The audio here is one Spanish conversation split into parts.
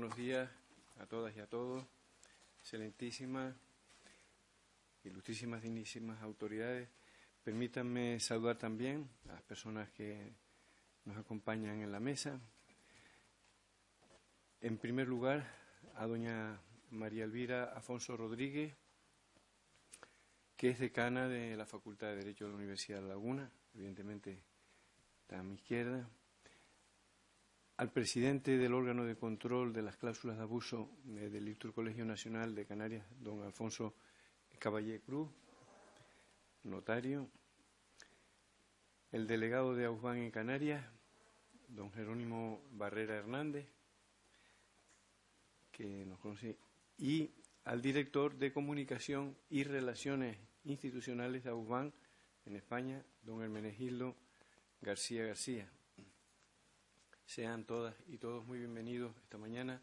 buenos días a todas y a todos, excelentísimas, ilustrísimas, dignísimas autoridades. Permítanme saludar también a las personas que nos acompañan en la mesa. En primer lugar, a doña María Elvira Afonso Rodríguez, que es decana de la Facultad de Derecho de la Universidad de La Laguna, evidentemente está a mi izquierda. Al presidente del órgano de control de las cláusulas de abuso del Ilustre Colegio Nacional de Canarias, don Alfonso Caballé Cruz, notario. El delegado de AUSBAN en Canarias, don Jerónimo Barrera Hernández, que nos conoce, y al director de Comunicación y Relaciones Institucionales de AUSBAN en España, don Hermenegildo García García. Sean todas y todos muy bienvenidos esta mañana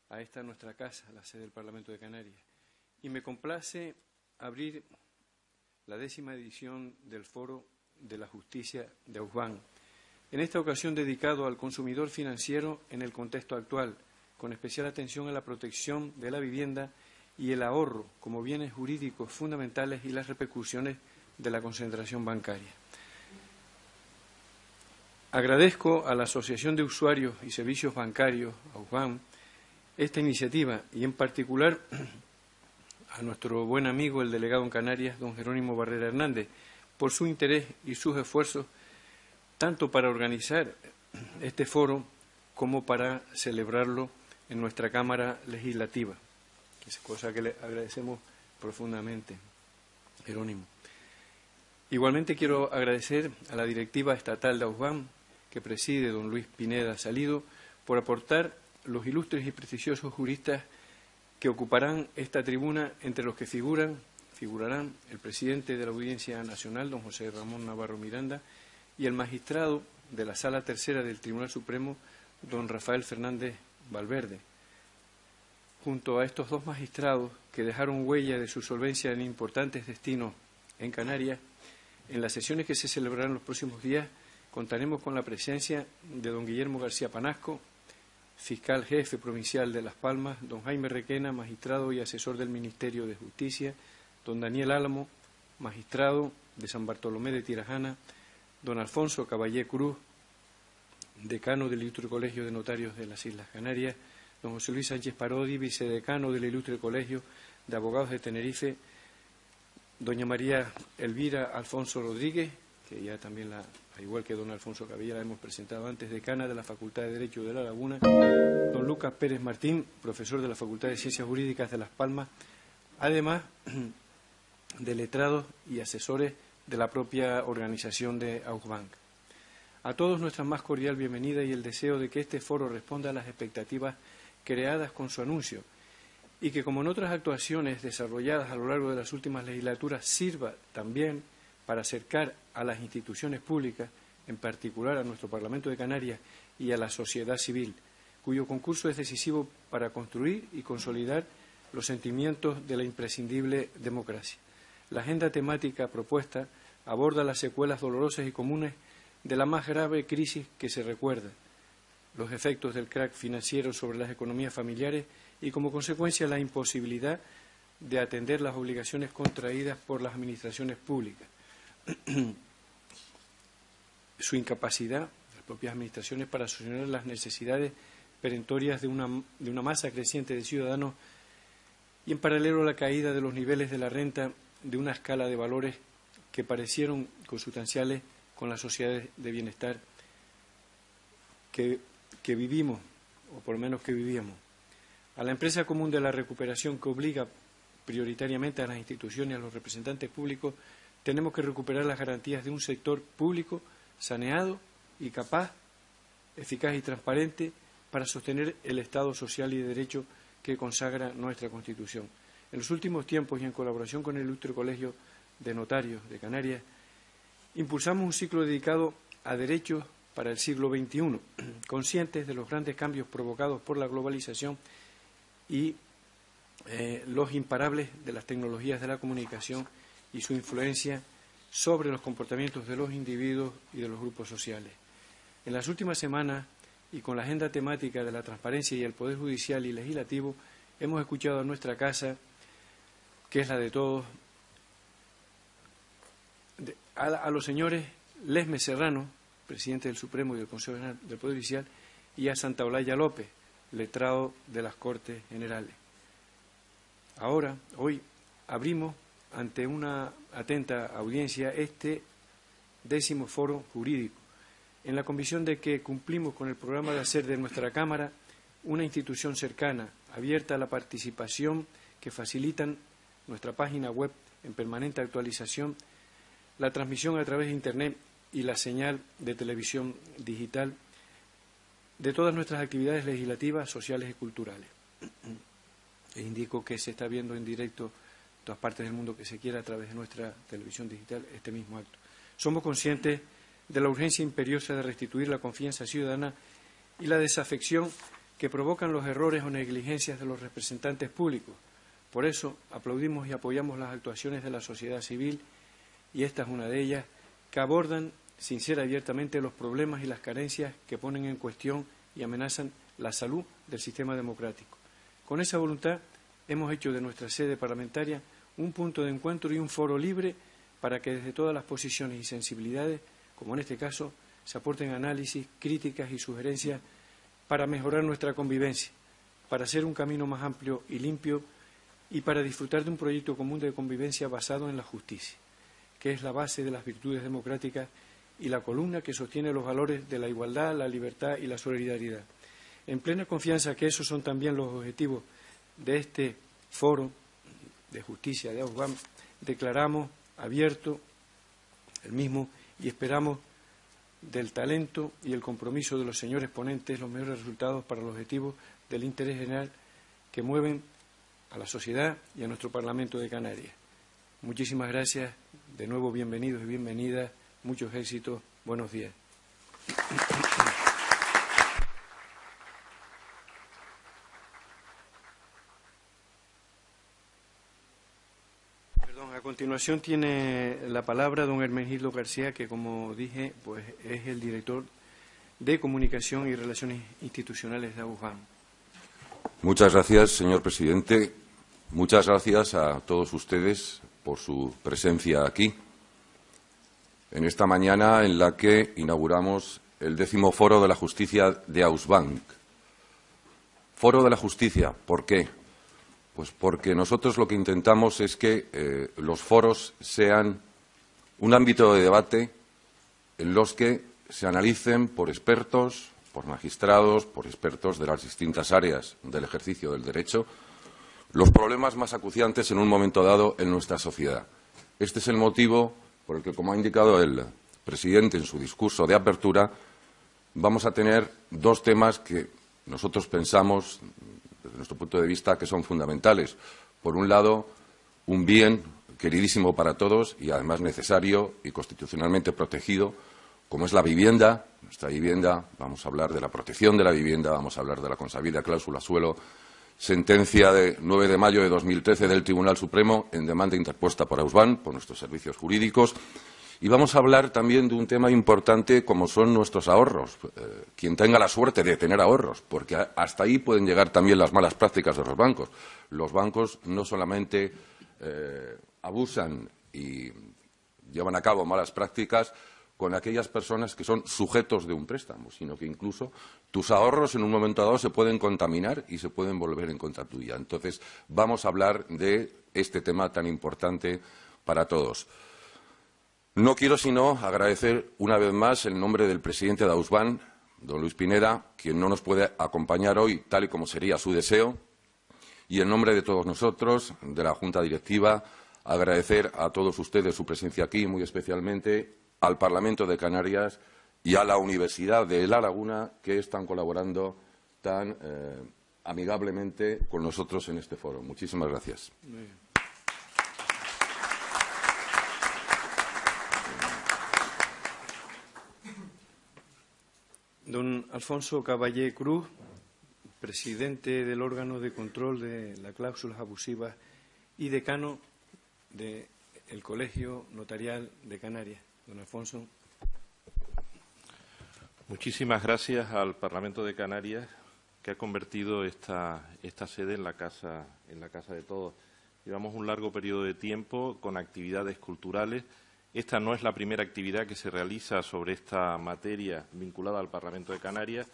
a esta nuestra casa, la sede del Parlamento de Canarias. Y me complace abrir la 10ª edición del Foro de la Justicia de AUSBAN, en esta ocasión dedicado al consumidor financiero en el contexto actual, con especial atención a la protección de la vivienda y el ahorro como bienes jurídicos fundamentales y las repercusiones de la concentración bancaria. Agradezco a la Asociación de Usuarios y Servicios Bancarios, AUSBAN, esta iniciativa y en particular a nuestro buen amigo, el delegado en Canarias, don Jerónimo Barrera Hernández, por su interés y sus esfuerzos, tanto para organizar este foro como para celebrarlo en nuestra Cámara Legislativa, que es cosa que le agradecemos profundamente, Jerónimo. Igualmente quiero agradecer a la directiva estatal de AUSBAN, que preside don Luis Pineda Salido, por aportar los ilustres y prestigiosos juristas que ocuparán esta tribuna, entre los que figurarán el presidente de la Audiencia Nacional, don José Ramón Navarro Miranda, y el magistrado de la Sala Tercera del Tribunal Supremo, don Rafael Fernández Valverde. Junto a estos dos magistrados, que dejaron huella de su solvencia en importantes destinos en Canarias, en las sesiones que se celebrarán los próximos días, contaremos con la presencia de don Guillermo García Panasco, fiscal jefe provincial de Las Palmas, don Jaime Requena, magistrado y asesor del Ministerio de Justicia, don Daniel Álamo, magistrado de San Bartolomé de Tirajana, don Alfonso Caballé Cruz, decano del Ilustre Colegio de Notarios de las Islas Canarias, don José Luis Sánchez Parodi, vicedecano del Ilustre Colegio de Abogados de Tenerife, doña María Elvira Afonso Rodríguez, que ya también al igual que don Alfonso Caballé la hemos presentado antes, decana de la Facultad de Derecho de La Laguna, don Lucas Pérez Martín, profesor de la Facultad de Ciencias Jurídicas de Las Palmas, además de letrados y asesores de la propia organización de AUSBAN. A todos nuestra más cordial bienvenida y el deseo de que este foro responda a las expectativas creadas con su anuncio y que, como en otras actuaciones desarrolladas a lo largo de las últimas legislaturas, sirva también para acercar a las instituciones públicas, en particular a nuestro Parlamento de Canarias y a la sociedad civil, cuyo concurso es decisivo para construir y consolidar los sentimientos de la imprescindible democracia. La agenda temática propuesta aborda las secuelas dolorosas y comunes de la más grave crisis que se recuerda, los efectos del crack financiero sobre las economías familiares y, como consecuencia, la imposibilidad de atender las obligaciones contraídas por las administraciones públicas. Su incapacidad, las propias administraciones, para solucionar las necesidades perentorias de una masa creciente de ciudadanos y, en paralelo, a la caída de los niveles de la renta de una escala de valores que parecieron consustanciales con las sociedades de bienestar que vivimos, o por lo menos que vivíamos. A la empresa común de la recuperación, que obliga prioritariamente a las instituciones y a los representantes públicos, tenemos que recuperar las garantías de un sector público saneado y capaz, eficaz y transparente para sostener el Estado social y de derecho que consagra nuestra Constitución. En los últimos tiempos y en colaboración con el Ilustre Colegio de Notarios de Canarias, impulsamos un ciclo dedicado a derechos para el siglo XXI, conscientes de los grandes cambios provocados por la globalización y los imparables de las tecnologías de la comunicación y su influencia sobre los comportamientos de los individuos y de los grupos sociales. En las últimas semanas y con la agenda temática de la transparencia y el Poder Judicial y Legislativo, hemos escuchado a nuestra casa, que es la de todos, a los señores Lesme Serrano, presidente del Supremo y del Consejo General del Poder Judicial, y a Santa Olaya López, letrado de las Cortes Generales. Ahora, hoy, abrimos ante una atenta audiencia este 10º Foro Jurídico, en la convicción de que cumplimos con el programa de hacer de nuestra Cámara una institución cercana, abierta a la participación, que facilitan nuestra página web en permanente actualización, la transmisión a través de Internet y la señal de televisión digital de todas nuestras actividades legislativas, sociales y culturales. Les indico que se está viendo en directo en todas partes del mundo que se quiera a través de nuestra televisión digital este mismo acto. Somos conscientes de la urgencia imperiosa de restituir la confianza ciudadana y la desafección que provocan los errores o negligencias de los representantes públicos. Por eso aplaudimos y apoyamos las actuaciones de la sociedad civil, y esta es una de ellas, que abordan sin ser abiertamente los problemas y las carencias que ponen en cuestión y amenazan la salud del sistema democrático. Con esa voluntad hemos hecho de nuestra sede parlamentaria un punto de encuentro y un foro libre para que desde todas las posiciones y sensibilidades, como en este caso, se aporten análisis, críticas y sugerencias para mejorar nuestra convivencia, para hacer un camino más amplio y limpio y para disfrutar de un proyecto común de convivencia basado en la justicia, que es la base de las virtudes democráticas y la columna que sostiene los valores de la igualdad, la libertad y la solidaridad. En plena confianza que esos son también los objetivos de este foro de justicia de AUSBAN, declaramos abierto el mismo y esperamos del talento y el compromiso de los señores ponentes los mejores resultados para los objetivos del interés general que mueven a la sociedad y a nuestro Parlamento de Canarias. Muchísimas gracias, de nuevo bienvenidos y bienvenidas, muchos éxitos, buenos días. A continuación tiene la palabra don Hermenegildo García, que, como dije, pues es el director de Comunicación y Relaciones Institucionales de AUSBAN. Muchas gracias, señor presidente. Muchas gracias a todos ustedes por su presencia aquí, en esta mañana en la que inauguramos el 10º Foro de la Justicia de AUSBAN. Foro de la Justicia, ¿por qué? Pues porque nosotros lo que intentamos es que los foros sean un ámbito de debate en los que se analicen por expertos, por magistrados, por expertos de las distintas áreas del ejercicio del derecho, los problemas más acuciantes en un momento dado en nuestra sociedad. Este es el motivo por el que, como ha indicado el presidente en su discurso de apertura, vamos a tener dos temas que nosotros pensamos, desde nuestro punto de vista, que son fundamentales. Por un lado, un bien queridísimo para todos y además necesario y constitucionalmente protegido, como es la vivienda. Nuestra vivienda, vamos a hablar de la protección de la vivienda, vamos a hablar de la consabida cláusula suelo, sentencia de 9 de mayo de 2013 del Tribunal Supremo en demanda interpuesta por AUSBAN, por nuestros servicios jurídicos. Y vamos a hablar también de un tema importante como son nuestros ahorros. Quien tenga la suerte de tener ahorros, porque hasta ahí pueden llegar también las malas prácticas de los bancos. Los bancos no solamente abusan y llevan a cabo malas prácticas con aquellas personas que son sujetos de un préstamo, sino que incluso tus ahorros en un momento dado se pueden contaminar y se pueden volver en contra tuya. Entonces, vamos a hablar de este tema tan importante para todos. No quiero sino agradecer una vez más en nombre del presidente de AUSBAN, don Luis Pineda, quien no nos puede acompañar hoy, tal y como sería su deseo, y en nombre de todos nosotros, de la Junta Directiva, agradecer a todos ustedes su presencia aquí, muy especialmente al Parlamento de Canarias y a la Universidad de La Laguna, que están colaborando tan amigablemente con nosotros en este foro. Muchísimas gracias. Don Alfonso Caballé Cruz, presidente del órgano de control de las cláusulas abusivas y decano del Colegio Notarial de Canarias. Don Alfonso. Muchísimas gracias al Parlamento de Canarias, que ha convertido esta sede en la casa de todos. Llevamos un largo periodo de tiempo con actividades culturales. Esta no es la primera actividad que se realiza sobre esta materia vinculada al Parlamento de Canarias.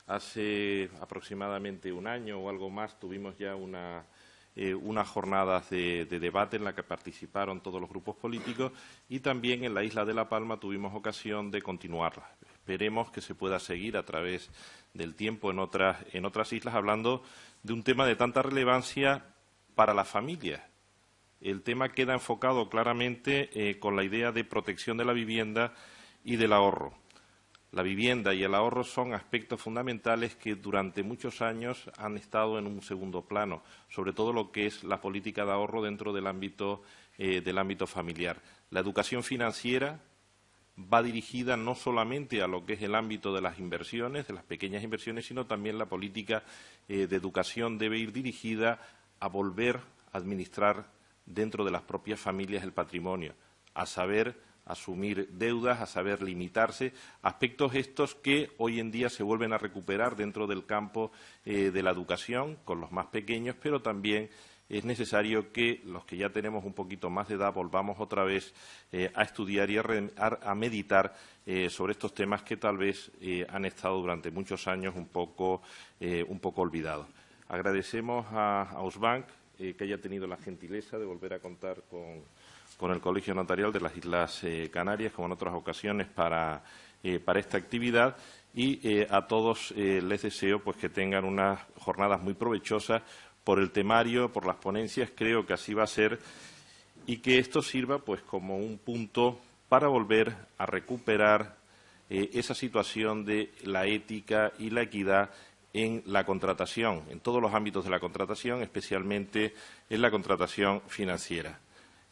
Hace aproximadamente un año o algo más tuvimos ya unas jornadas de debate en la que participaron todos los grupos políticos y también en la isla de La Palma tuvimos ocasión de continuarla. Esperemos que se pueda seguir a través del tiempo en otras islas hablando de un tema de tanta relevancia para las familias. El tema queda enfocado claramente con la idea de protección de la vivienda y del ahorro. La vivienda y el ahorro son aspectos fundamentales que durante muchos años han estado en un segundo plano, sobre todo lo que es la política de ahorro dentro del ámbito familiar. La educación financiera va dirigida no solamente a lo que es el ámbito de las inversiones, de las pequeñas inversiones, sino también la política de educación debe ir dirigida a volver a administrar dentro de las propias familias el patrimonio, a saber asumir deudas, a saber limitarse, aspectos estos que hoy en día se vuelven a recuperar dentro del campo de la educación con los más pequeños, pero también es necesario que los que ya tenemos un poquito más de edad volvamos otra vez a estudiar y a meditar sobre estos temas que tal vez han estado durante muchos años un poco olvidados. Agradecemos a Ausbank que haya tenido la gentileza de volver a contar con el Colegio Notarial de las Islas Canarias, como en otras ocasiones, para esta actividad y a todos les deseo pues, que tengan unas jornadas muy provechosas por el temario, por las ponencias, creo que así va a ser y que esto sirva pues, como un punto para volver a recuperar esa situación de la ética y la equidad en la contratación, en todos los ámbitos de la contratación, especialmente en la contratación financiera.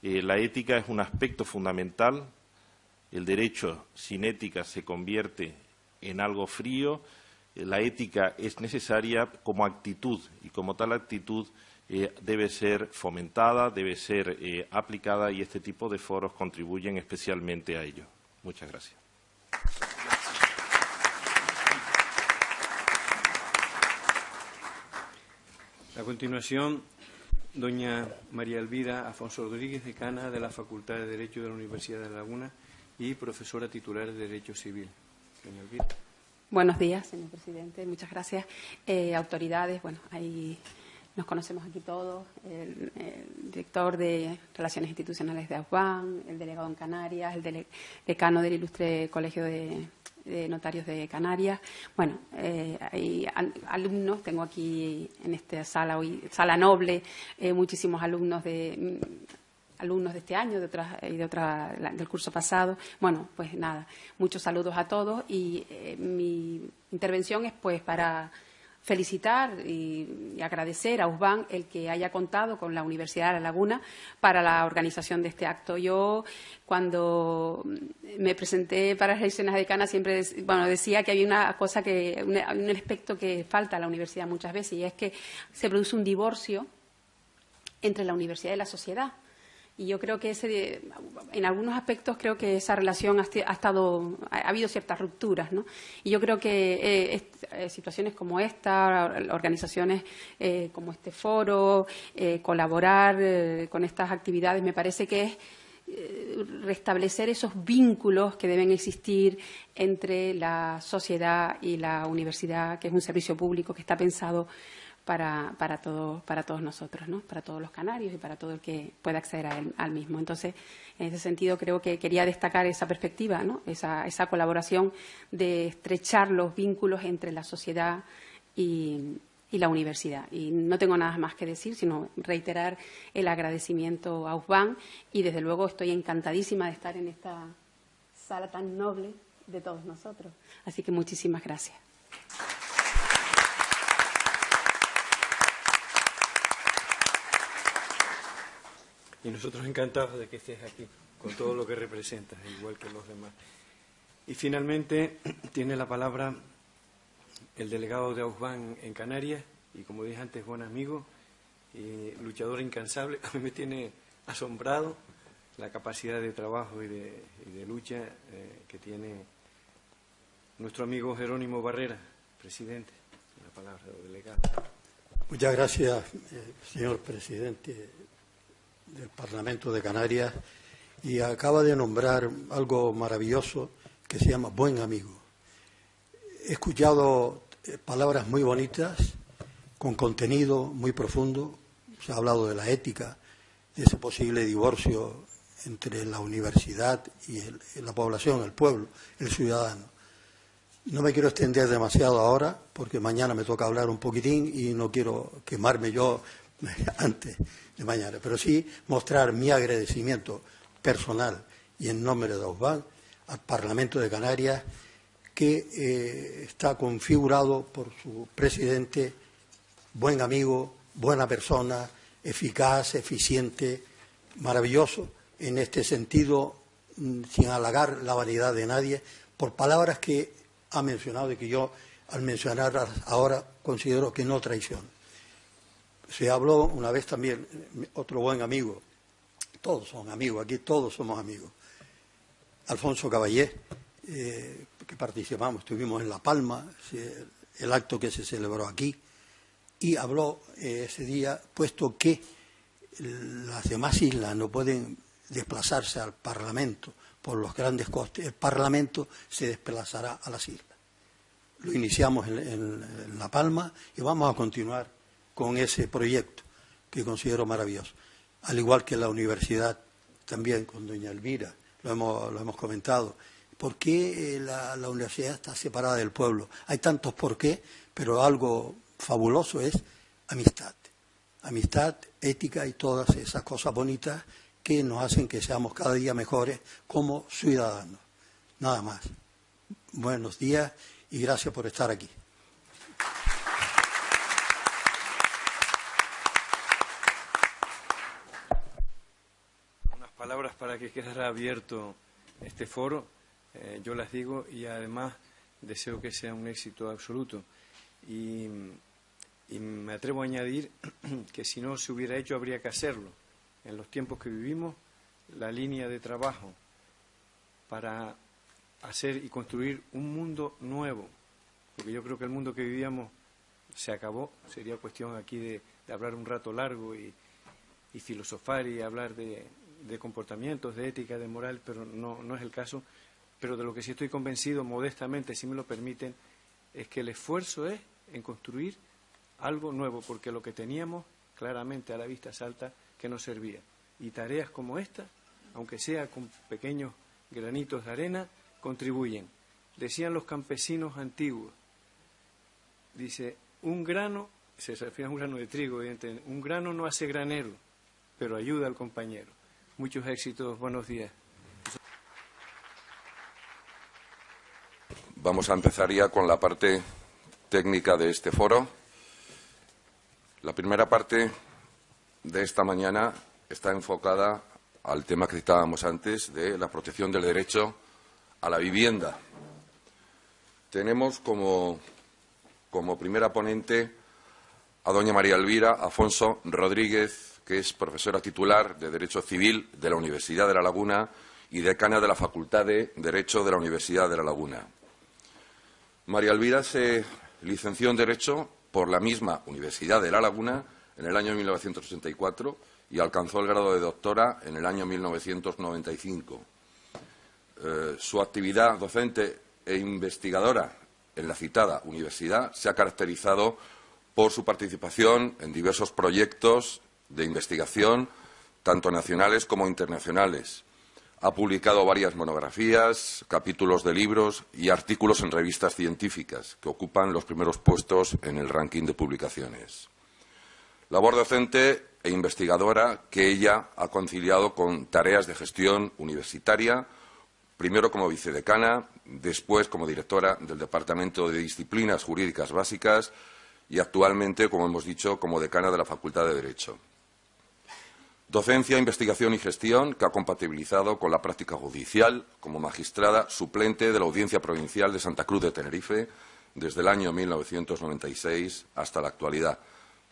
La ética es un aspecto fundamental. El derecho sin ética se convierte en algo frío. La ética es necesaria como actitud y como tal actitud debe ser fomentada, debe ser aplicada y este tipo de foros contribuyen especialmente a ello. Muchas gracias. A continuación, doña María Elvira Afonso Rodríguez, decana de la Facultad de Derecho de la Universidad de La Laguna y profesora titular de Derecho Civil. Doña Elvira. Buenos días, señor presidente. Muchas gracias. Autoridades, bueno, ahí nos conocemos aquí todos. El director de Relaciones Institucionales de Ausbank, el delegado en Canarias, el decano del Ilustre Colegio de Notarios de Canarias. Bueno, hay alumnos, tengo aquí en esta sala hoy, sala noble, muchísimos alumnos de este año del curso pasado. Bueno, pues nada, muchos saludos a todos y mi intervención es pues para felicitar y agradecer a Ausbank el que haya contado con la Universidad de La Laguna para la organización de este acto. Yo, cuando me presenté para las elecciones de decana, siempre decía que había una cosa un aspecto que falta a la universidad muchas veces, y es que se produce un divorcio entre la universidad y la sociedad. Y yo creo que en algunos aspectos creo que esa relación ha habido ciertas rupturas, ¿no? Y yo creo que situaciones como esta, organizaciones como este foro, colaborar con estas actividades, me parece que es restablecer esos vínculos que deben existir entre la sociedad y la universidad, que es un servicio público que está pensado para todos nosotros, ¿no? Para todos los canarios y para todo el que pueda acceder al mismo. Entonces, en ese sentido, creo que quería destacar esa perspectiva, ¿no? Esa colaboración de estrechar los vínculos entre la sociedad y la universidad. Y no tengo nada más que decir, sino reiterar el agradecimiento a Ausbank y, desde luego, estoy encantadísima de estar en esta sala tan noble de todos nosotros. Así que muchísimas gracias. Y nosotros encantados de que estés aquí, con todo lo que representas, igual que los demás. Y finalmente tiene la palabra el delegado de Ausbank en Canarias, y como dije antes, buen amigo, y luchador incansable. A mí me tiene asombrado la capacidad de trabajo y de lucha que tiene nuestro amigo Jerónimo Barrera, presidente. La palabra del delegado. Muchas gracias, señor presidente del Parlamento de Canarias. Y acaba de nombrar algo maravilloso que se llama buen amigo. He escuchado palabras muy bonitas, con contenido muy profundo. Se ha hablado de la ética, de ese posible divorcio entre la universidad y la población, el pueblo, el ciudadano. No me quiero extender demasiado ahora, porque mañana me toca hablar un poquitín y no quiero quemarme yo antes de mañana, pero sí mostrar mi agradecimiento personal y en nombre de Ousban al Parlamento de Canarias, que está configurado por su presidente, buen amigo, buena persona, eficaz, eficiente, maravilloso, en este sentido, sin halagar la vanidad de nadie, por palabras que ha mencionado y que yo, al mencionarlas ahora, considero que no traicionan. Se habló una vez también, otro buen amigo, todos son amigos, aquí todos somos amigos, Alfonso Caballé, que participamos, estuvimos en La Palma, el acto que se celebró aquí, y habló ese día, puesto que las demás islas no pueden desplazarse al Parlamento por los grandes costes, el Parlamento se desplazará a las islas. Lo iniciamos en La Palma y vamos a continuar con ese proyecto que considero maravilloso. Al igual que la universidad, también con doña Elvira, lo hemos comentado. ¿Por qué la universidad está separada del pueblo? Hay tantos por qué, pero algo fabuloso es amistad. Amistad, ética y todas esas cosas bonitas que nos hacen que seamos cada día mejores como ciudadanos. Nada más. Buenos días y gracias por estar aquí. Unas palabras para que quedara abierto este foro, yo las digo y además deseo que sea un éxito absoluto. Y me atrevo a añadir que si no se hubiera hecho habría que hacerlo. En los tiempos que vivimos, la línea de trabajo para hacer y construir un mundo nuevo, porque yo creo que el mundo que vivíamos se acabó, sería cuestión aquí de hablar un rato largo y filosofar y hablar de comportamientos, de ética, de moral, pero no es el caso. Pero de lo que sí estoy convencido, modestamente, si me lo permiten, es que el esfuerzo es en construir algo nuevo, porque lo que teníamos claramente a la vista salta que no servía. Y tareas como esta, aunque sea con pequeños granitos de arena, contribuyen. Decían los campesinos antiguos, dice, un grano, se refiere a un grano de trigo, evidentemente, un grano no hace granero, pero ayuda al compañero. Muchos éxitos, buenos días. Vamos a empezar ya con la parte técnica de este foro. La primera parte de esta mañana está enfocada al tema que citábamos antes de la protección del derecho a la vivienda. Tenemos como primera ponente a doña María Elvira Afonso Rodríguez, que es profesora titular de Derecho Civil de la Universidad de La Laguna y decana de la Facultad de Derecho de la Universidad de La Laguna. María Elvira se licenció en Derecho por la misma Universidad de La Laguna en el año 1984 y alcanzó el grado de doctora en el año 1995. Su actividad docente e investigadora en la citada universidad se ha caracterizado por su participación en diversos proyectos de investigación, tanto nacionales como internacionales. Ha publicado varias monografías, capítulos de libros y artículos en revistas científicas que ocupan los primeros puestos en el ranking de publicaciones. Labor docente e investigadora que ella ha conciliado con tareas de gestión universitaria, primero como vicedecana, después como directora del Departamento de Disciplinas Jurídicas Básicas y actualmente, como hemos dicho, como decana de la Facultad de Derecho. Docencia, investigación y gestión que ha compatibilizado con la práctica judicial como magistrada suplente de la Audiencia Provincial de Santa Cruz de Tenerife desde el año 1996 hasta la actualidad.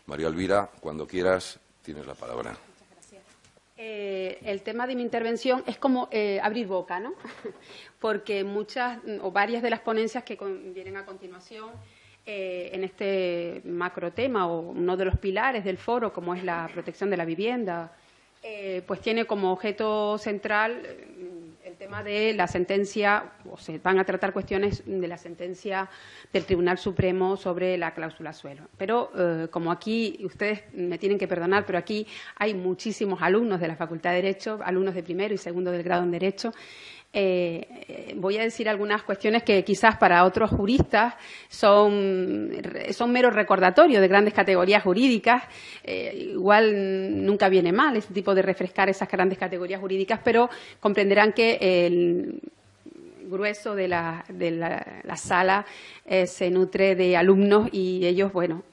María Elvira, cuando quieras, tienes la palabra. Muchas gracias. El tema de mi intervención es como abrir boca, ¿no? Porque muchas o varias de las ponencias que vienen a continuación en este macro tema, o uno de los pilares del foro, como es la protección de la vivienda, pues tiene como objeto central el tema de la sentencia, o se van a tratar cuestiones de la sentencia del Tribunal Supremo sobre la cláusula suelo. Pero como aquí, ustedes me tienen que perdonar, pero aquí hay muchísimos alumnos de la Facultad de Derecho, alumnos de primero y segundo del grado en Derecho. Voy a decir algunas cuestiones que quizás para otros juristas son meros recordatorios de grandes categorías jurídicas. Igual nunca viene mal este tipo de refrescar esas grandes categorías jurídicas, pero comprenderán que el grueso de la sala se nutre de alumnos y ellos, bueno,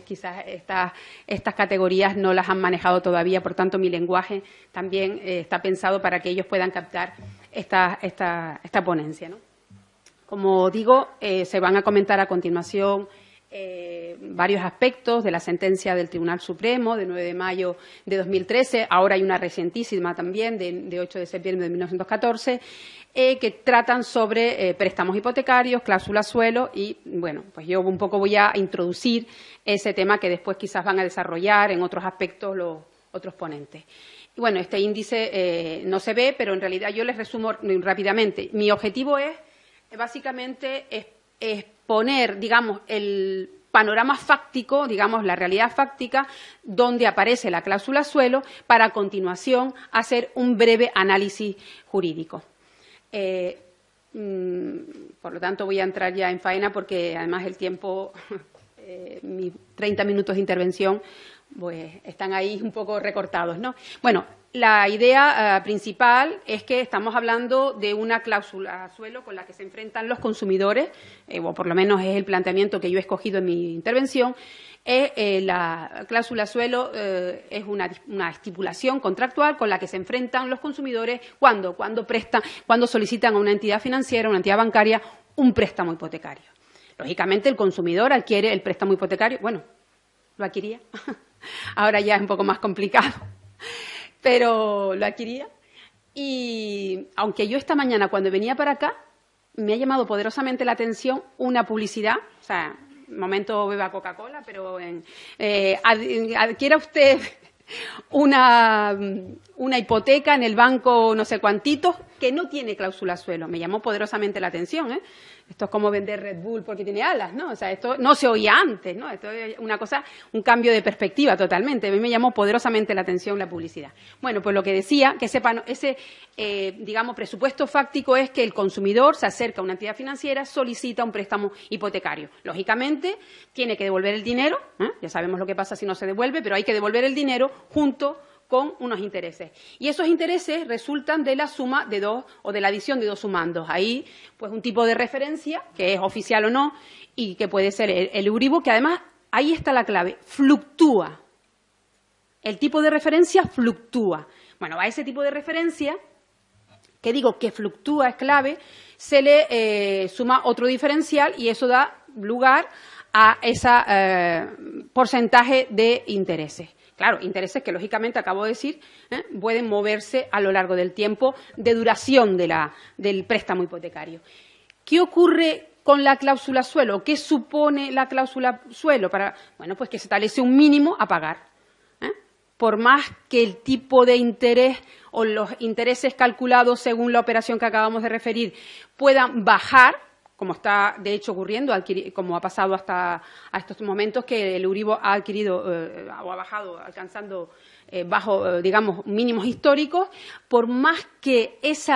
quizás estas categorías no las han manejado todavía, por tanto mi lenguaje también está pensado para que ellos puedan captar esta ponencia, ¿no? Como digo, se van a comentar a continuación varios aspectos de la sentencia del Tribunal Supremo de 9 de mayo de 2013. Ahora hay una recientísima también de 8 de septiembre de 1914 que tratan sobre préstamos hipotecarios, cláusula suelo y, bueno, pues yo un poco voy a introducir ese tema que después quizás van a desarrollar en otros aspectos los otros ponentes. Y bueno, este índice no se ve, pero en realidad yo les resumo rápidamente. Mi objetivo es básicamente exponer, digamos, el panorama fáctico, digamos, la realidad fáctica, donde aparece la cláusula suelo, para a continuación hacer un breve análisis jurídico. Por lo tanto, voy a entrar ya en faena porque además el tiempo, mis 30 minutos de intervención, pues están ahí un poco recortados, ¿no? Bueno, la idea principal es que estamos hablando de una cláusula suelo con la que se enfrentan los consumidores, o por lo menos es el planteamiento que yo he escogido en mi intervención. La cláusula suelo es una estipulación contractual con la que se enfrentan los consumidores cuando solicitan a una entidad financiera, una entidad bancaria, un préstamo hipotecario. Lógicamente, el consumidor adquiere el préstamo hipotecario, bueno, lo adquiría, ahora ya es un poco más complicado, pero lo adquiría. Y aunque yo esta mañana, cuando venía para acá, me ha llamado poderosamente la atención una publicidad, o sea, momento beba Coca-Cola, pero adquiera usted una hipoteca en el banco no sé cuantitos que no tiene cláusula suelo. Me llamó poderosamente la atención, ¿eh? Esto es como vender Red Bull porque tiene alas, ¿no? O sea, esto no se oía antes, ¿no? Esto es una cosa, un cambio de perspectiva totalmente. A mí me llamó poderosamente la atención la publicidad. Bueno, pues lo que decía, que ese digamos, presupuesto fáctico es que el consumidor se acerca a una entidad financiera, solicita un préstamo hipotecario. Lógicamente, tiene que devolver el dinero, ya sabemos lo que pasa si no se devuelve, pero hay que devolver el dinero junto con unos intereses. Y esos intereses resultan de la suma de dos o de la adición de dos sumandos. Ahí, pues, un tipo de referencia, que es oficial o no, y que puede ser el Euribor, que además, ahí está la clave, fluctúa. El tipo de referencia fluctúa. Bueno, a ese tipo de referencia, que digo que fluctúa, es clave, se le suma otro diferencial y eso da lugar a ese porcentaje de intereses. Claro, intereses que, lógicamente, acabo de decir, pueden moverse a lo largo del tiempo de duración del préstamo hipotecario. ¿Qué ocurre con la cláusula suelo? ¿Qué supone la cláusula suelo? Bueno, pues que se establece un mínimo a pagar. Por más que el tipo de interés o los intereses calculados según la operación que acabamos de referir puedan bajar, como está de hecho ocurriendo, como ha pasado hasta a estos momentos, que el Euribor ha adquirido o ha bajado, alcanzando digamos, mínimos históricos, por más que ese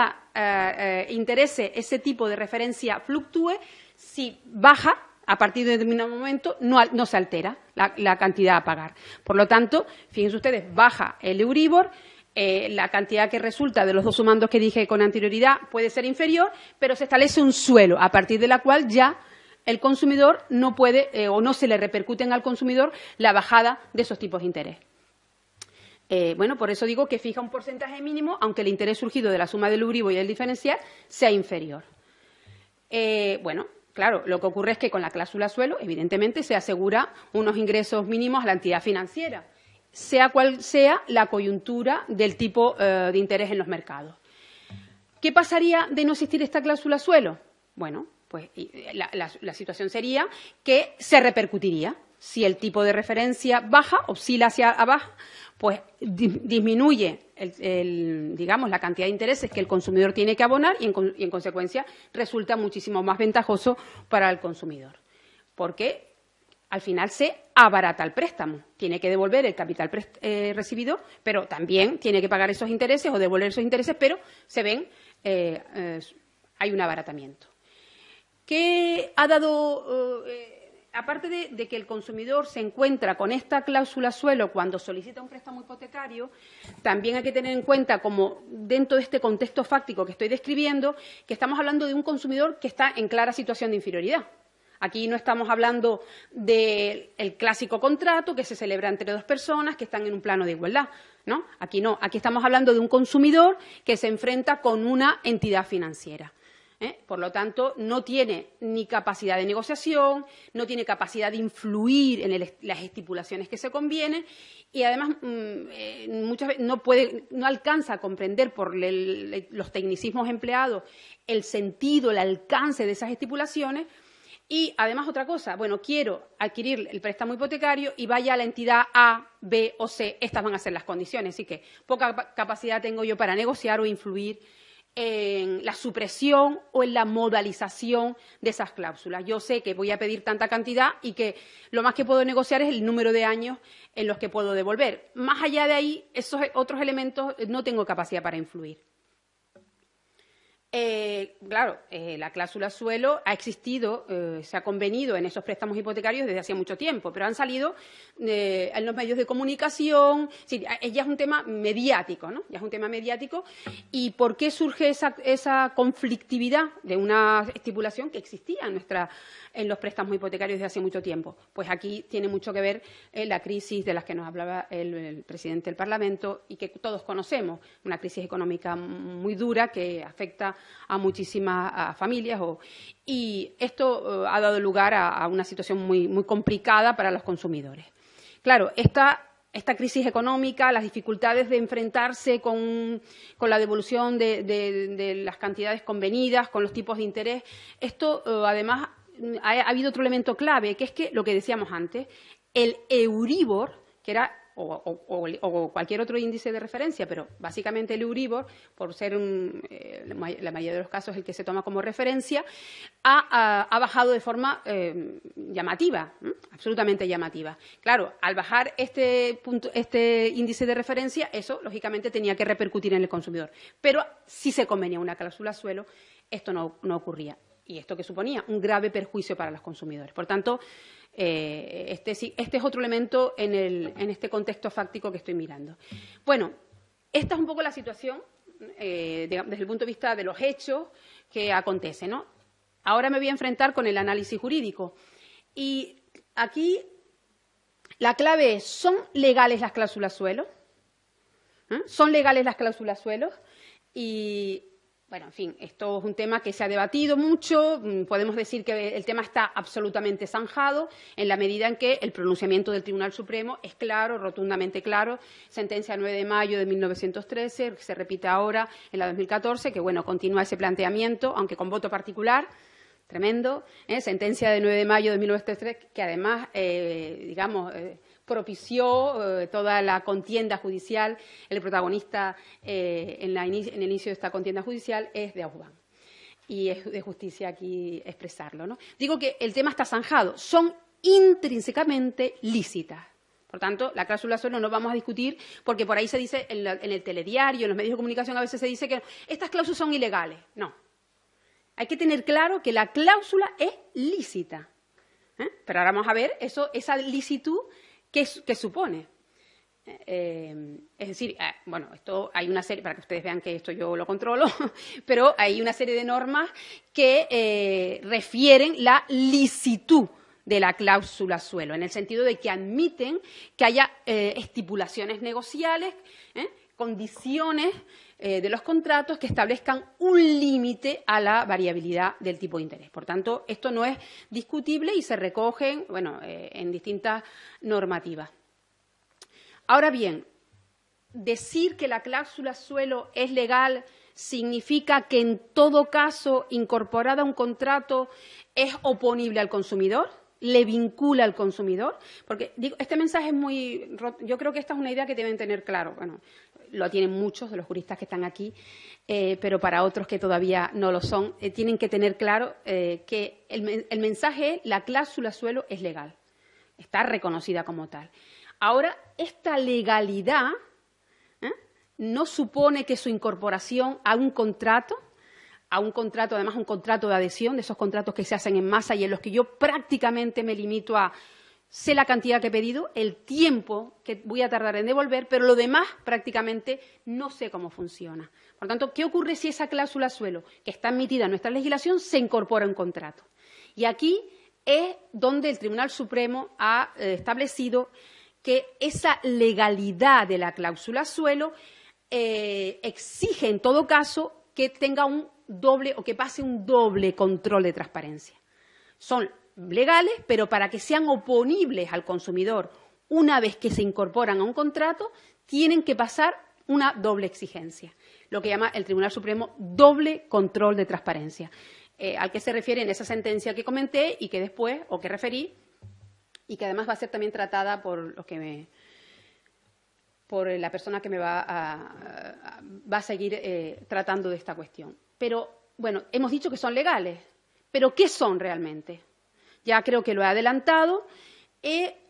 tipo de referencia fluctúe, si baja, a partir de determinado momento, no se altera la cantidad a pagar. Por lo tanto, fíjense ustedes, baja el Euribor, la cantidad que resulta de los dos sumandos que dije con anterioridad puede ser inferior, pero se establece un suelo a partir de la cual ya el consumidor no puede o no se le repercuten al consumidor la bajada de esos tipos de interés. Bueno, por eso digo que fija un porcentaje mínimo, aunque el interés surgido de la suma del Euribor y el diferencial sea inferior. Bueno, claro, lo que ocurre es que con la cláusula suelo, evidentemente, se asegura unos ingresos mínimos a la entidad financiera. sea cual sea la coyuntura del tipo de interés en los mercados. ¿Qué pasaría de no existir esta cláusula suelo? Bueno, pues la situación sería que se repercutiría. Si el tipo de referencia baja, oscila hacia abajo, pues disminuye digamos, la cantidad de intereses que el consumidor tiene que abonar y en consecuencia resulta muchísimo más ventajoso para el consumidor. Porque al final se abarata el préstamo. Tiene que devolver el capital recibido, pero también tiene que pagar esos intereses o devolver esos intereses, pero se ven, hay un abaratamiento. ¿Qué ha dado, aparte de que el consumidor se encuentra con esta cláusula suelo cuando solicita un préstamo hipotecario, también hay que tener en cuenta, como dentro de este contexto fáctico que estoy describiendo, que estamos hablando de un consumidor que está en clara situación de inferioridad. Aquí no estamos hablando del clásico contrato que se celebra entre dos personas que están en un plano de igualdad, ¿no? Aquí no, aquí estamos hablando de un consumidor que se enfrenta con una entidad financiera. Por lo tanto, no tiene ni capacidad de negociación, no tiene capacidad de influir en las estipulaciones que se convienen y, además, muchas veces no alcanza a comprender por los tecnicismos empleados el sentido, el alcance de esas estipulaciones. Y, además, otra cosa, bueno, quiero adquirir el préstamo hipotecario y vaya a la entidad A, B o C, estas van a ser las condiciones. Así que poca capacidad tengo yo para negociar o influir en la supresión o en la modalización de esas cláusulas. Yo sé que voy a pedir tanta cantidad y que lo más que puedo negociar es el número de años en los que puedo devolver. Más allá de ahí, esos otros elementos no tengo capacidad para influir. Claro, la cláusula suelo ha existido, se ha convenido en esos préstamos hipotecarios desde hace mucho tiempo, pero han salido en los medios de comunicación. Sí, ya es un tema mediático, ¿no? Ya es un tema mediático. ¿Y por qué surge esa conflictividad de una estipulación que existía en los préstamos hipotecarios desde hace mucho tiempo? Pues aquí tiene mucho que ver la crisis de la que nos hablaba el presidente del Parlamento y que todos conocemos, una crisis económica muy dura que afecta a muchísimas familias y esto ha dado lugar a una situación muy, muy complicada para los consumidores. Claro, esta crisis económica, las dificultades de enfrentarse con la devolución de las cantidades convenidas, con los tipos de interés, esto además ha habido otro elemento clave, que es que lo que decíamos antes, el Euribor, que era o cualquier otro índice de referencia, pero básicamente el Euribor, por ser la mayoría de los casos el que se toma como referencia, ha bajado de forma llamativa, absolutamente llamativa. Claro, al bajar este índice de referencia, eso lógicamente tenía que repercutir en el consumidor. Pero si se convenía una cláusula suelo, esto no ocurría. Y esto que suponía un grave perjuicio para los consumidores. Por tanto, este es otro elemento en este contexto fáctico que estoy mirando. Bueno, esta es un poco la situación desde el punto de vista de los hechos que acontecen, ¿no? Ahora me voy a enfrentar con el análisis jurídico. Y aquí la clave es, ¿son legales las cláusulas suelo? ¿Son legales las cláusulas suelo? Y bueno, en fin, esto es un tema que se ha debatido mucho. Podemos decir que el tema está absolutamente zanjado en la medida en que el pronunciamiento del Tribunal Supremo es claro, rotundamente claro. Sentencia 9 de mayo de 1913, que se repite ahora en la 2014, que bueno, continúa ese planteamiento, aunque con voto particular. Tremendo. Sentencia de 9 de mayo de 1913, que además, propició toda la contienda judicial. El protagonista en el inicio de esta contienda judicial es de Aufbank. Y es de justicia aquí expresarlo, ¿no? Digo que el tema está zanjado. Son intrínsecamente lícitas. Por tanto, la cláusula suelo no vamos a discutir porque por ahí se dice, en el telediario, en los medios de comunicación a veces se dice que estas cláusulas son ilegales. No. Hay que tener claro que la cláusula es lícita. Pero ahora vamos a ver esa licitud que supone. Es decir, bueno, esto hay una serie, para que ustedes vean que esto yo lo controlo, pero hay una serie de normas que refieren la licitud de la cláusula suelo, en el sentido de que admiten que haya estipulaciones negociales, condiciones de los contratos que establezcan un límite a la variabilidad del tipo de interés. Por tanto, esto no es discutible y se recogen, bueno, en distintas normativas. Ahora bien, decir que la cláusula suelo es legal significa que en todo caso, incorporada a un contrato, es oponible al consumidor, le vincula al consumidor, porque digo, este mensaje es muy, yo creo que esta es una idea que deben tener claro. Bueno, lo tienen muchos de los juristas que están aquí, pero para otros que todavía no lo son, tienen que tener claro que el mensaje es: la cláusula suelo es legal, está reconocida como tal. Ahora, esta legalidad no supone que su incorporación a un contrato, además un contrato de adhesión, de esos contratos que se hacen en masa y en los que yo prácticamente me limito a sé la cantidad que he pedido, el tiempo que voy a tardar en devolver, pero lo demás prácticamente no sé cómo funciona. Por lo tanto, ¿qué ocurre si esa cláusula suelo, que está admitida en nuestra legislación, se incorpora a un contrato? Y aquí es donde el Tribunal Supremo ha establecido que esa legalidad de la cláusula suelo exige, en todo caso, que tenga un doble o que pase un doble control de transparencia. Son legales, pero para que sean oponibles al consumidor una vez que se incorporan a un contrato, tienen que pasar una doble exigencia, lo que llama el Tribunal Supremo doble control de transparencia, al que se refiere en esa sentencia que comenté y que después, o que referí, y que además va a ser también tratada por la persona que me va a seguir tratando de esta cuestión. Pero, bueno, hemos dicho que son legales, pero ¿qué son realmente? Ya creo que lo he adelantado.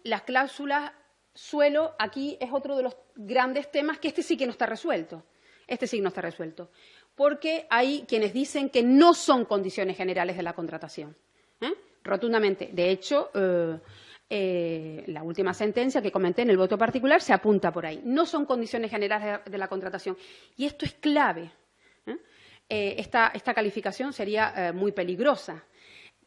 Las cláusulas suelo, aquí es otro de los grandes temas que este sí que no está resuelto. Este sí no está resuelto. Porque hay quienes dicen que no son condiciones generales de la contratación. Rotundamente. De hecho, la última sentencia que comenté en el voto particular se apunta por ahí. No son condiciones generales de la contratación. Y esto es clave. Esta calificación sería muy peligrosa,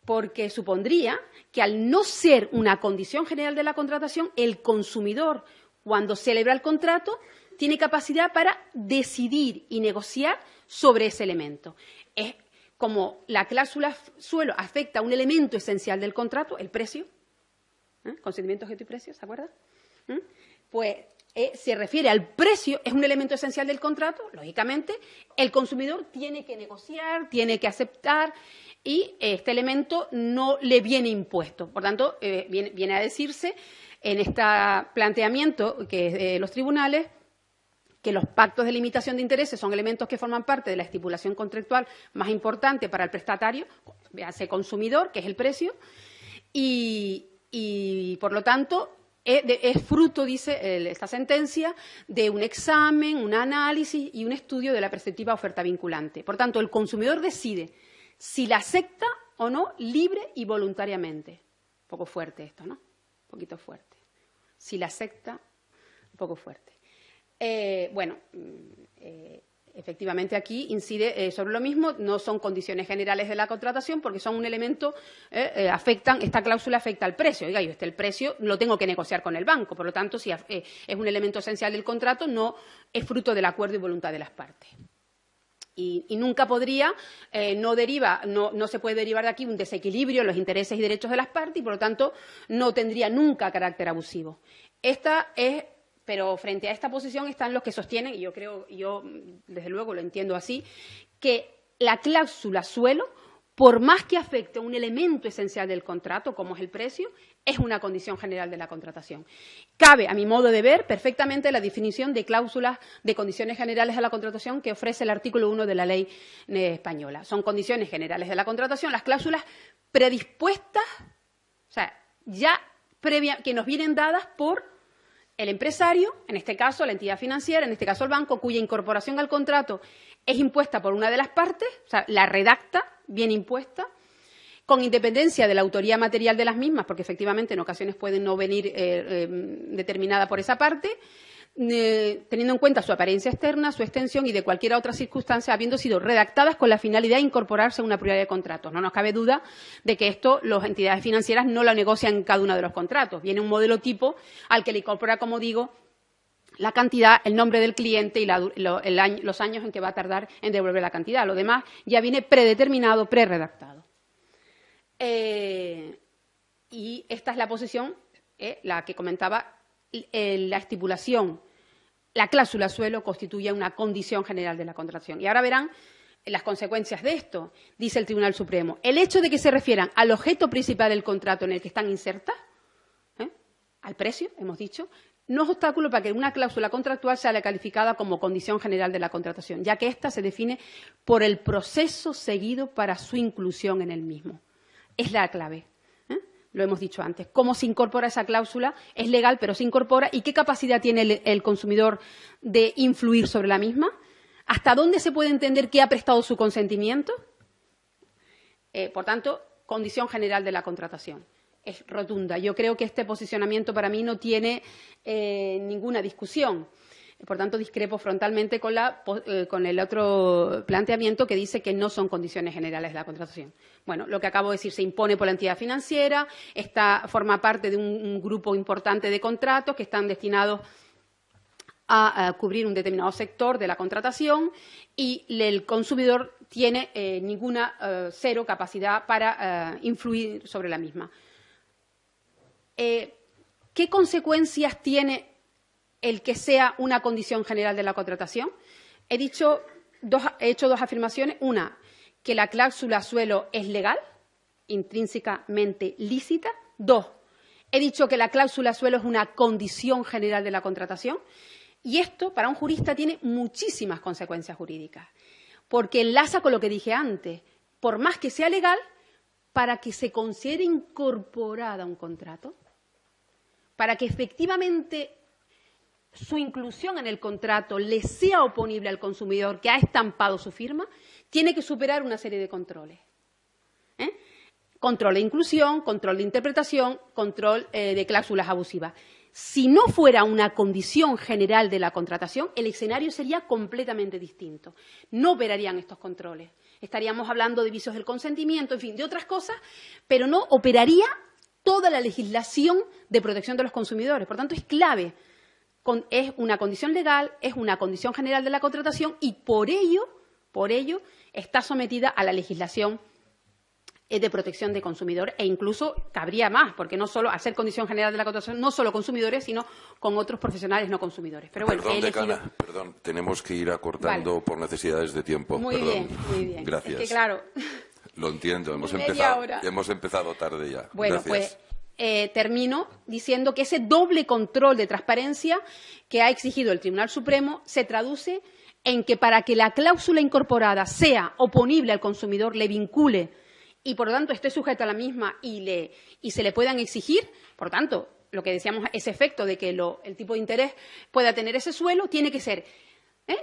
porque supondría que al no ser una condición general de la contratación, el consumidor, cuando celebra el contrato, tiene capacidad para decidir y negociar sobre ese elemento. Es como la cláusula suelo afecta a un elemento esencial del contrato, el precio, consentimiento, objeto y precio, ¿se acuerdan? Pues se refiere al precio, es un elemento esencial del contrato, lógicamente, el consumidor tiene que negociar, tiene que aceptar y este elemento no le viene impuesto. Por tanto, viene a decirse en este planteamiento que es de los tribunales que los pactos de limitación de intereses son elementos que forman parte de la estipulación contractual más importante para el prestatario, véase consumidor, que es el precio, y por lo tanto es fruto, dice esta sentencia, de un examen, un análisis y un estudio de la perspectiva oferta vinculante. Por tanto, el consumidor decide si la acepta o no, libre y voluntariamente. Un poco fuerte esto, ¿no? Un poquito fuerte. Si la acepta, un poco fuerte. Efectivamente aquí incide sobre lo mismo, no son condiciones generales de la contratación porque son un elemento, esta cláusula afecta al precio. Oiga, el precio lo tengo que negociar con el banco, por lo tanto, si es un elemento esencial del contrato, no es fruto del acuerdo y voluntad de las partes. Y nunca podría, no se puede derivar de aquí un desequilibrio en los intereses y derechos de las partes y, por lo tanto, no tendría nunca carácter abusivo. Pero frente a esta posición están los que sostienen, y yo desde luego lo entiendo así, que la cláusula suelo, por más que afecte a un elemento esencial del contrato, como es el precio, es una condición general de la contratación. Cabe, a mi modo de ver, perfectamente la definición de cláusulas de condiciones generales de la contratación que ofrece el artículo 1 de la ley española. Son condiciones generales de la contratación, las cláusulas predispuestas, o sea, ya que nos vienen dadas por el empresario, en este caso la entidad financiera, en este caso el banco, cuya incorporación al contrato es impuesta por una de las partes, o sea, la redacta, bien impuesta, con independencia de la autoría material de las mismas, porque efectivamente en ocasiones pueden no venir determinada por esa parte, teniendo en cuenta su apariencia externa, su extensión y de cualquier otra circunstancia, habiendo sido redactadas con la finalidad de incorporarse a una prioridad de contratos. No nos cabe duda de que esto las entidades financieras no lo negocian en cada uno de los contratos. Viene un modelo tipo al que le incorpora, como digo, la cantidad, el nombre del cliente y los años en que va a tardar en devolver la cantidad. Lo demás ya viene predeterminado, prerredactado. Y esta es la posición, la que comentaba, la estipulación, la cláusula suelo constituye una condición general de la contratación. Y ahora verán las consecuencias de esto, dice el Tribunal Supremo. El hecho de que se refieran al objeto principal del contrato en el que están insertas, al precio, hemos dicho, no es obstáculo para que una cláusula contractual sea calificada como condición general de la contratación, ya que ésta se define por el proceso seguido para su inclusión en el mismo. Es la clave. Lo hemos dicho antes. ¿Cómo se incorpora esa cláusula? Es legal, pero se incorpora. ¿Y qué capacidad tiene el consumidor de influir sobre la misma? ¿Hasta dónde se puede entender que ha prestado su consentimiento? Por tanto, condición general de la contratación. Es rotunda. Yo creo que este posicionamiento para mí no tiene ninguna discusión. Por tanto, discrepo frontalmente con el otro planteamiento que dice que no son condiciones generales de la contratación. Bueno, lo que acabo de decir, se impone por la entidad financiera, forma parte de un grupo importante de contratos que están destinados a cubrir un determinado sector de la contratación y el consumidor tiene cero capacidad para influir sobre la misma. ¿Qué consecuencias tiene el que sea una condición general de la contratación? He hecho dos afirmaciones. Una, que la cláusula suelo es legal, intrínsecamente lícita. Dos, he dicho que la cláusula suelo es una condición general de la contratación. Y esto, para un jurista, tiene muchísimas consecuencias jurídicas, porque enlaza con lo que dije antes. Por más que sea legal, para que se considere incorporada a un contrato, para que efectivamente su inclusión en el contrato le sea oponible al consumidor que ha estampado su firma, tiene que superar una serie de controles. Control de inclusión, control de interpretación, control de cláusulas abusivas. Si no fuera una condición general de la contratación, el escenario sería completamente distinto. No operarían estos controles. Estaríamos hablando de vicios del consentimiento, en fin, de otras cosas, pero no operaría toda la legislación de protección de los consumidores. Por tanto, es clave. Es una condición legal, es una condición general de la contratación y por ello está sometida a la legislación de protección de consumidores e incluso cabría más, porque no solo, al ser condición general de la contratación, no solo consumidores, sino con otros profesionales no consumidores. Pero bueno, perdón, decana, perdón, tenemos que ir acortando por necesidades de tiempo. Muy bien. Gracias. Es que, claro, lo entiendo, hemos empezado tarde ya. Bueno, gracias. Pues termino diciendo que ese doble control de transparencia que ha exigido el Tribunal Supremo se traduce en que para que la cláusula incorporada sea oponible al consumidor, le vincule y, por lo tanto, esté sujeta a la misma y se le puedan exigir, por tanto, lo que decíamos, ese efecto de que el tipo de interés pueda tener ese suelo, tiene que ser,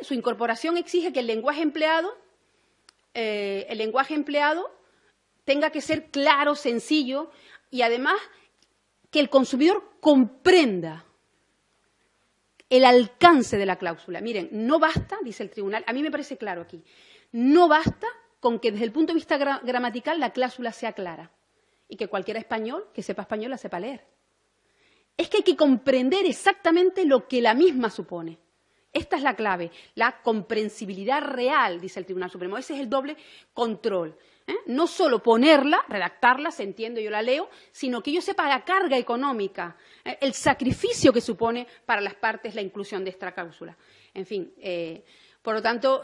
su incorporación exige que el lenguaje empleado tenga que ser claro, sencillo y, además, que el consumidor comprenda el alcance de la cláusula. Miren, no basta, dice el tribunal, a mí me parece claro aquí, no basta con que desde el punto de vista gramatical la cláusula sea clara y que cualquier español que sepa español la sepa leer. Es que hay que comprender exactamente lo que la misma supone. Esta es la clave, la comprensibilidad real, dice el Tribunal Supremo. Ese es el doble control. No solo ponerla, redactarla, se entiende, yo la leo, sino que yo sepa la carga económica, el sacrificio que supone para las partes la inclusión de esta cláusula. En fin, por lo tanto,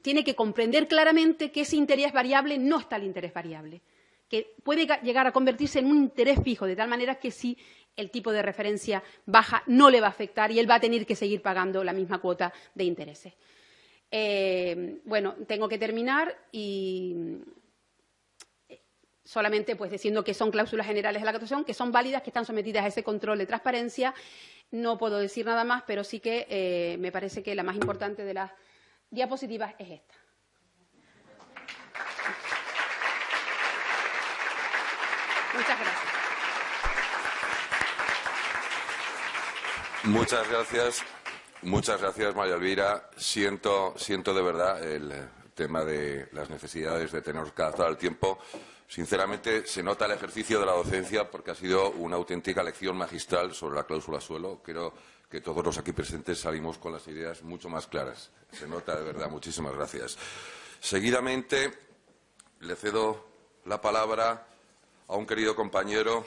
tiene que comprender claramente que ese interés variable no está el interés variable, que puede llegar a convertirse en un interés fijo, de tal manera que si el tipo de referencia baja no le va a afectar y él va a tener que seguir pagando la misma cuota de intereses. Bueno, tengo que terminar y solamente pues diciendo que son cláusulas generales de la contratación, que son válidas, que están sometidas a ese control de transparencia. No puedo decir nada más, pero sí que me parece que la más importante de las diapositivas es esta. Muchas gracias. Muchas gracias, María Elvira. Siento de verdad el tema de las necesidades de tener que adaptar al tiempo. Sinceramente, se nota el ejercicio de la docencia porque ha sido una auténtica lección magistral sobre la cláusula suelo. Creo que todos los aquí presentes salimos con las ideas mucho más claras. Se nota de verdad. Muchísimas gracias. Seguidamente, le cedo la palabra a un querido compañero,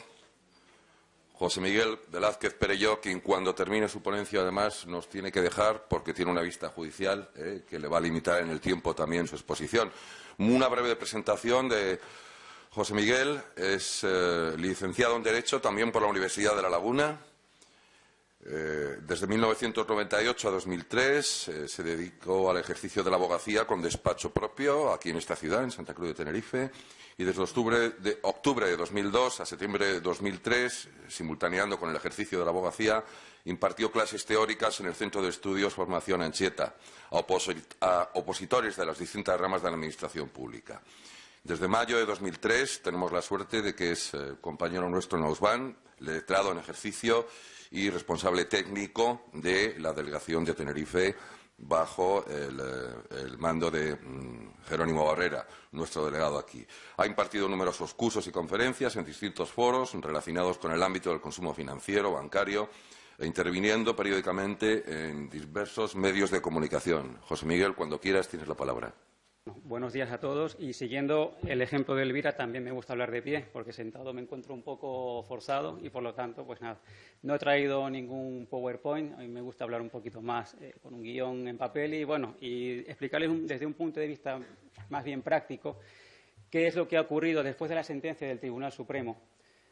José Miguel Velázquez Perelló, quien cuando termine su ponencia además nos tiene que dejar porque tiene una vista judicial que le va a limitar en el tiempo también su exposición. Una breve presentación de José Miguel. Es licenciado en Derecho también por la Universidad de La Laguna. Desde 1998 a 2003 se dedicó al ejercicio de la abogacía con despacho propio aquí en esta ciudad, en Santa Cruz de Tenerife, y desde octubre de 2002 a septiembre de 2003, simultaneando con el ejercicio de la abogacía, impartió clases teóricas en el Centro de Estudios Formación Anchieta a opositores de las distintas ramas de la Administración Pública. Desde mayo de 2003 tenemos la suerte de que es compañero nuestro en Ausban, letrado en ejercicio y responsable técnico de la delegación de Tenerife bajo el mando de Jerónimo Barrera, nuestro delegado aquí. Ha impartido numerosos cursos y conferencias en distintos foros relacionados con el ámbito del consumo financiero, bancario, e interviniendo periódicamente en diversos medios de comunicación. José Miguel, cuando quieras, tienes la palabra. Buenos días a todos y siguiendo el ejemplo de Elvira también me gusta hablar de pie porque sentado me encuentro un poco forzado y por lo tanto pues nada, no he traído ningún PowerPoint, a mí me gusta hablar un poquito más con un guión en papel y bueno, y explicarles desde un punto de vista más bien práctico qué es lo que ha ocurrido después de la sentencia del Tribunal Supremo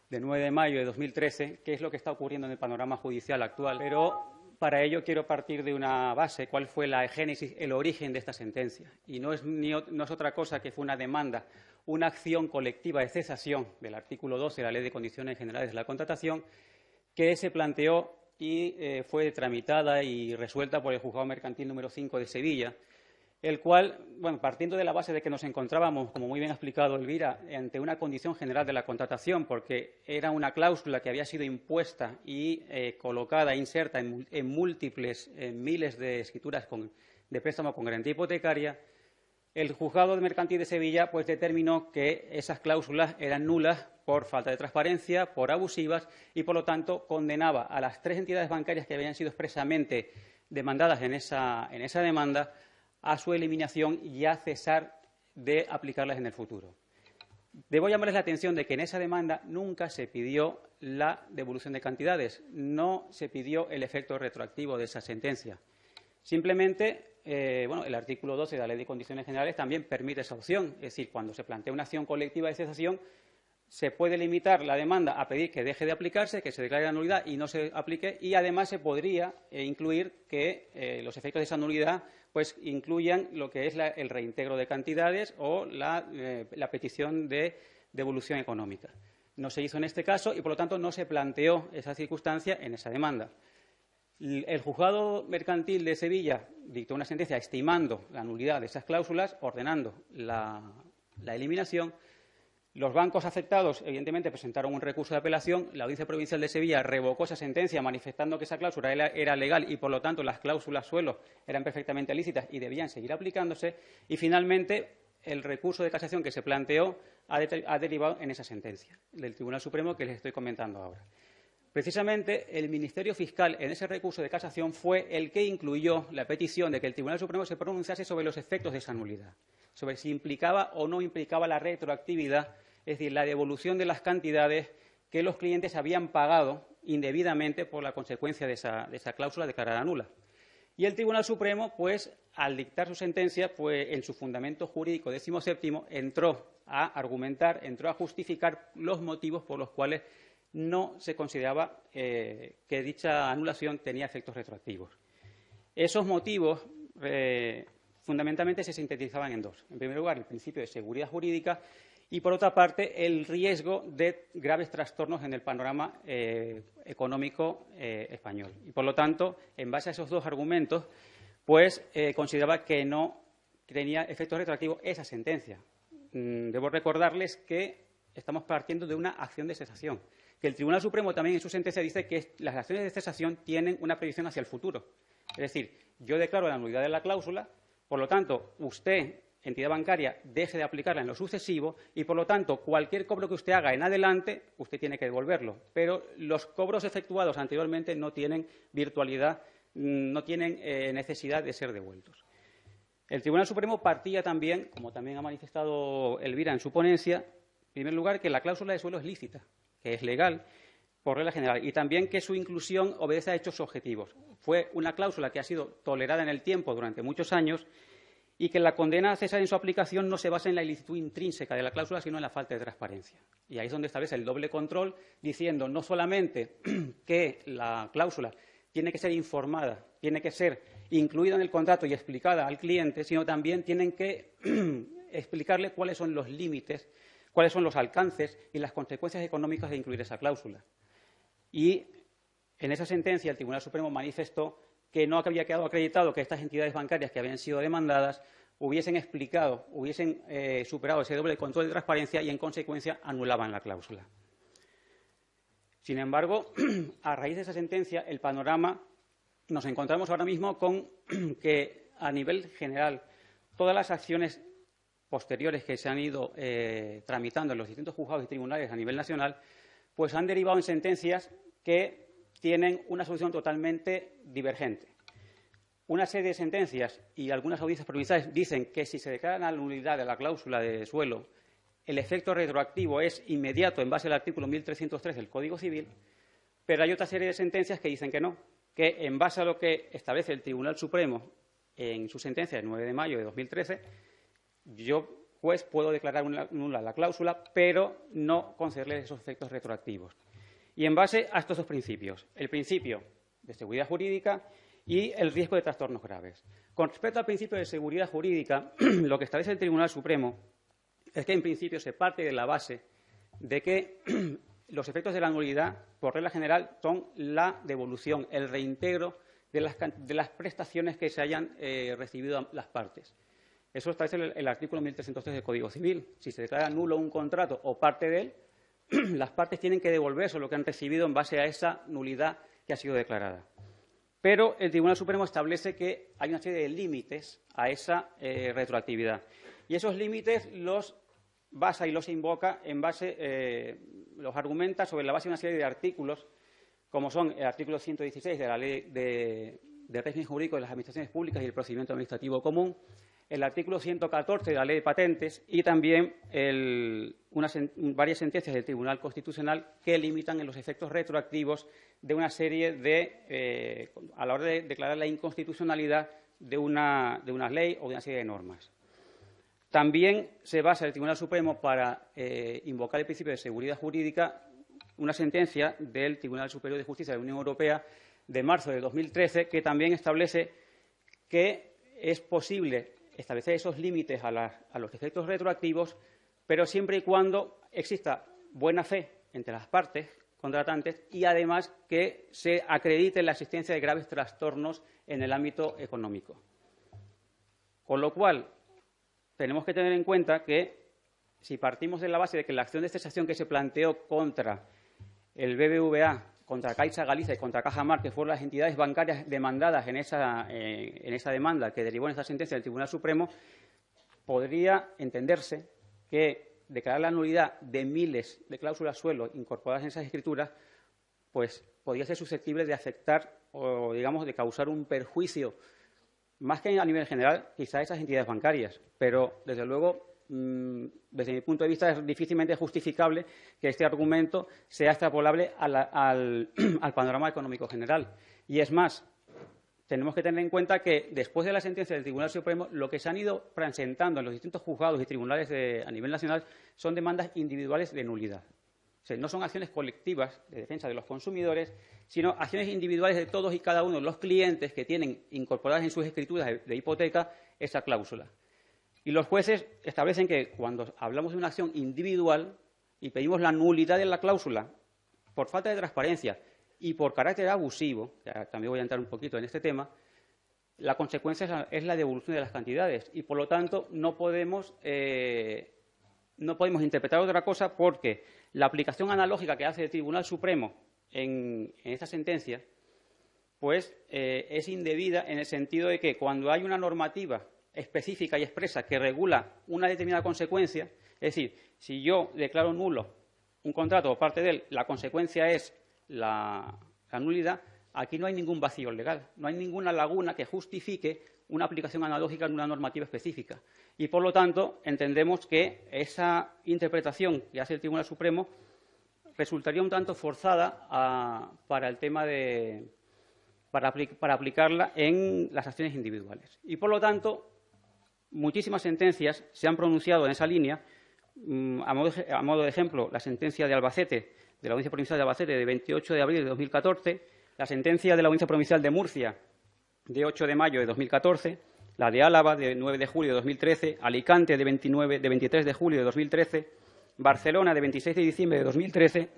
de 9 de mayo de 2013, qué es lo que está ocurriendo en el panorama judicial actual, pero para ello quiero partir de una base, cuál fue la génesis, el origen de esta sentencia. Y no es otra cosa que fue una demanda, una acción colectiva de cesación del artículo 12 de la Ley de Condiciones Generales de la Contratación, que se planteó y fue tramitada y resuelta por el Juzgado Mercantil número 5 de Sevilla, el cual, bueno, partiendo de la base de que nos encontrábamos, como muy bien ha explicado Elvira, ante una condición general de la contratación, porque era una cláusula que había sido impuesta y colocada, inserta en múltiples, miles de escrituras de préstamo con garantía hipotecaria, el Juzgado Mercantil de Sevilla pues determinó que esas cláusulas eran nulas por falta de transparencia, por abusivas y, por lo tanto, condenaba a las 3 entidades bancarias que habían sido expresamente demandadas en esa demanda a su eliminación y a cesar de aplicarlas en el futuro. Debo llamarles la atención de que en esa demanda nunca se pidió la devolución de cantidades, no se pidió el efecto retroactivo de esa sentencia. Simplemente, el artículo 12 de la Ley de Condiciones Generales también permite esa opción, es decir, cuando se plantea una acción colectiva de cesación, se puede limitar la demanda a pedir que deje de aplicarse, que se declare la nulidad y no se aplique, y además se podría incluir que los efectos de esa nulidad pues incluyan lo que es el reintegro de cantidades o la petición de devolución económica. No se hizo en este caso y, por lo tanto, no se planteó esa circunstancia en esa demanda. El Juzgado Mercantil de Sevilla dictó una sentencia estimando la nulidad de esas cláusulas, ordenando la eliminación. Los bancos afectados, evidentemente, presentaron un recurso de apelación. La Audiencia Provincial de Sevilla revocó esa sentencia manifestando que esa cláusula era legal y, por lo tanto, las cláusulas suelo eran perfectamente lícitas y debían seguir aplicándose. Y, finalmente, el recurso de casación que se planteó ha derivado en esa sentencia del Tribunal Supremo que les estoy comentando ahora. Precisamente, el Ministerio Fiscal en ese recurso de casación fue el que incluyó la petición de que el Tribunal Supremo se pronunciase sobre los efectos de esa nulidad, sobre si implicaba o no implicaba la retroactividad, es decir, la devolución de las cantidades que los clientes habían pagado indebidamente por la consecuencia de esa cláusula declarada nula. Y el Tribunal Supremo, pues, al dictar su sentencia, pues, en su fundamento jurídico 17º, entró a argumentar, entró a justificar los motivos por los cuales no se consideraba que dicha anulación tenía efectos retroactivos. Esos motivos fundamentalmente se sintetizaban en dos. En primer lugar, el principio de seguridad jurídica y, por otra parte, el riesgo de graves trastornos en el panorama económico español. Y, por lo tanto, en base a esos dos argumentos, pues consideraba que no tenía efectos retroactivos esa sentencia. Debo recordarles que estamos partiendo de una acción de cesación, que el Tribunal Supremo también en su sentencia dice que las acciones de cesación tienen una previsión hacia el futuro. Es decir, yo declaro la nulidad de la cláusula, por lo tanto, usted, entidad bancaria, deje de aplicarla en lo sucesivo y, por lo tanto, cualquier cobro que usted haga en adelante, usted tiene que devolverlo. Pero los cobros efectuados anteriormente no tienen virtualidad, no tienen necesidad de ser devueltos. El Tribunal Supremo partía también, como también ha manifestado Elvira en su ponencia, en primer lugar, que la cláusula de suelo es lícita, que es legal, por regla general, y también que su inclusión obedece a hechos objetivos. Fue una cláusula que ha sido tolerada en el tiempo durante muchos años y que la condena a cesar en su aplicación no se basa en la ilicitud intrínseca de la cláusula, sino en la falta de transparencia. Y ahí es donde establece el doble control, diciendo no solamente que la cláusula tiene que ser informada, tiene que ser incluida en el contrato y explicada al cliente, sino también tienen que explicarle cuáles son los límites, cuáles son los alcances y las consecuencias económicas de incluir esa cláusula. Y en esa sentencia el Tribunal Supremo manifestó que no había quedado acreditado que estas entidades bancarias que habían sido demandadas hubiesen explicado, hubiesen superado ese doble control de transparencia y, en consecuencia, anulaban la cláusula. Sin embargo, a raíz de esa sentencia, el panorama nos encontramos ahora mismo con que, a nivel general, todas las acciones posteriores que se han ido tramitando en los distintos juzgados y tribunales a nivel nacional, pues han derivado en sentencias que tienen una solución totalmente divergente. Una serie de sentencias y algunas audiencias provinciales dicen que si se declara la nulidad de la cláusula de suelo, el efecto retroactivo es inmediato en base al artículo 1303 del Código Civil, pero hay otra serie de sentencias que dicen que no, que en base a lo que establece el Tribunal Supremo en su sentencia del 9 de mayo de 2013, yo, juez, puedo declarar nula la cláusula, pero no concederle esos efectos retroactivos. Y en base a estos dos principios, el principio de seguridad jurídica y el riesgo de trastornos graves. Con respecto al principio de seguridad jurídica, lo que establece el Tribunal Supremo es que, en principio, se parte de la base de que los efectos de la nulidad, por regla general, son la devolución, el reintegro de las prestaciones que se hayan recibido las partes. Eso establece el artículo 1303 del Código Civil. Si se declara nulo un contrato o parte de él, las partes tienen que devolverse lo que han recibido en base a esa nulidad que ha sido declarada. Pero el Tribunal Supremo establece que hay una serie de límites a esa retroactividad. Y esos límites los basa y los invoca en base, los argumenta sobre la base de una serie de artículos, como son el artículo 116 de la Ley de Régimen Jurídico de las Administraciones Públicas y el Procedimiento Administrativo Común, el artículo 114 de la Ley de Patentes y también varias sentencias del Tribunal Constitucional que limitan en los efectos retroactivos de una serie de, a la hora de declarar la inconstitucionalidad de una ley o de una serie de normas. También se basa el Tribunal Supremo para invocar el principio de seguridad jurídica una sentencia del Tribunal Superior de Justicia de la Unión Europea de marzo de 2013 que también establece que es posible establecer esos límites a los efectos retroactivos, pero siempre y cuando exista buena fe entre las partes contratantes y, además, que se acredite la existencia de graves trastornos en el ámbito económico. Con lo cual, tenemos que tener en cuenta que, si partimos de la base de que la acción de cesación que se planteó contra el BBVA, contra Caixa Galicia y contra Caja Mar, que fueron las entidades bancarias demandadas en esa demanda que derivó en esta sentencia del Tribunal Supremo, podría entenderse que declarar la nulidad de miles de cláusulas suelo incorporadas en esas escrituras, pues podría ser susceptible de afectar o, digamos, de causar un perjuicio, más que a nivel general, quizá a esas entidades bancarias, pero, desde luego, desde mi punto de vista, es difícilmente justificable que este argumento sea extrapolable al panorama económico general. Y es más, tenemos que tener en cuenta que, después de la sentencia del Tribunal Supremo, lo que se han ido presentando en los distintos juzgados y tribunales a nivel nacional son demandas individuales de nulidad. O sea, no son acciones colectivas de defensa de los consumidores, sino acciones individuales de todos y cada uno de los clientes que tienen incorporadas en sus escrituras de hipoteca esa cláusula. Y los jueces establecen que, cuando hablamos de una acción individual y pedimos la nulidad de la cláusula por falta de transparencia y por carácter abusivo, que también voy a entrar un poquito en este tema, la consecuencia es la devolución de las cantidades y, por lo tanto, no podemos interpretar otra cosa, porque la aplicación analógica que hace el Tribunal Supremo en esta sentencia pues es indebida, en el sentido de que, cuando hay una normativa específica y expresa que regula una determinada consecuencia, es decir, si yo declaro nulo un contrato o parte de él, la consecuencia es la nulidad, aquí no hay ningún vacío legal, no hay ninguna laguna que justifique una aplicación analógica en una normativa específica. Y, por lo tanto, entendemos que esa interpretación que hace el Tribunal Supremo resultaría un tanto forzada para el tema de para aplicarla en las acciones individuales. Y, por lo tanto, muchísimas sentencias se han pronunciado en esa línea. A modo de ejemplo, la sentencia de Albacete, de la Audiencia Provincial de Albacete, de 28 de abril de 2014, la sentencia de la Audiencia Provincial de Murcia, de 8 de mayo de 2014, la de Álava, de 9 de julio de 2013, Alicante, de 23 de julio de 2013, Barcelona, de 26 de diciembre de 2013,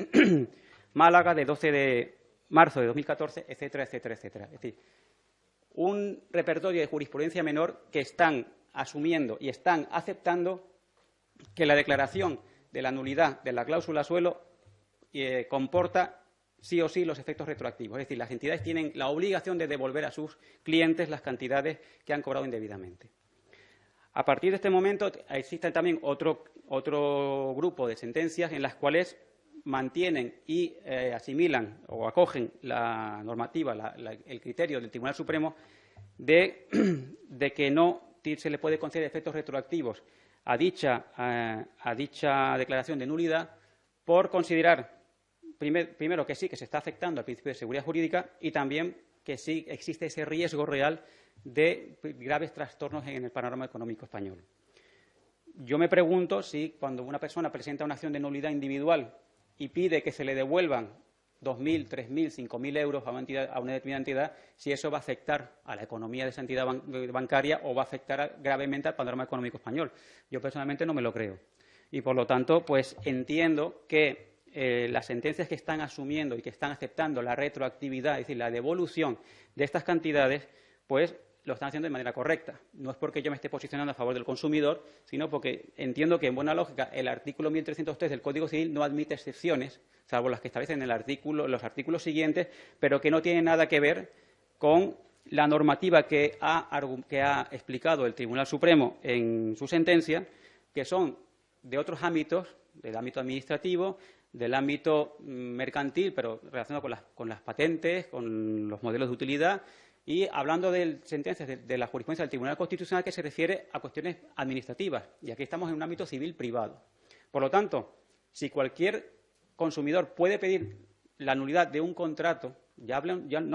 Málaga, de 12 de marzo de 2014, etcétera, etcétera, etcétera. Es decir, un repertorio de jurisprudencia menor que están asumiendo y están aceptando que la declaración de la nulidad de la cláusula suelo comporta sí o sí los efectos retroactivos. Es decir, las entidades tienen la obligación de devolver a sus clientes las cantidades que han cobrado indebidamente. A partir de este momento existe también otro grupo de sentencias en las cuales mantienen y asimilan o acogen la normativa, el criterio del Tribunal Supremo de que no se le puede conceder efectos retroactivos a dicha declaración de nulidad por considerar, primero, que sí, que se está afectando al principio de seguridad jurídica y también que sí existe ese riesgo real de graves trastornos en el panorama económico español. Yo me pregunto si cuando una persona presenta una acción de nulidad individual y pide que se le devuelvan 2.000, 3.000, 5.000 euros a una determinada entidad, si eso va a afectar a la economía de esa entidad bancaria o va a afectar gravemente al panorama económico español. Yo personalmente no me lo creo. Y, por lo tanto, pues entiendo que las sentencias que están asumiendo y que están aceptando la retroactividad, es decir, la devolución de estas cantidades, pues lo están haciendo de manera correcta. No es porque yo me esté posicionando a favor del consumidor, sino porque entiendo que, en buena lógica, el artículo 1303 del Código Civil no admite excepciones, salvo las que establecen en los artículos siguientes, pero que no tienen nada que ver con la normativa que ha explicado el Tribunal Supremo en su sentencia, que son de otros ámbitos, del ámbito administrativo, del ámbito mercantil, pero relacionado con las patentes, con los modelos de utilidad, y hablando de sentencias de la jurisprudencia del Tribunal Constitucional que se refiere a cuestiones administrativas. Y aquí estamos en un ámbito civil privado. Por lo tanto, si cualquier consumidor puede pedir la nulidad de un contrato, no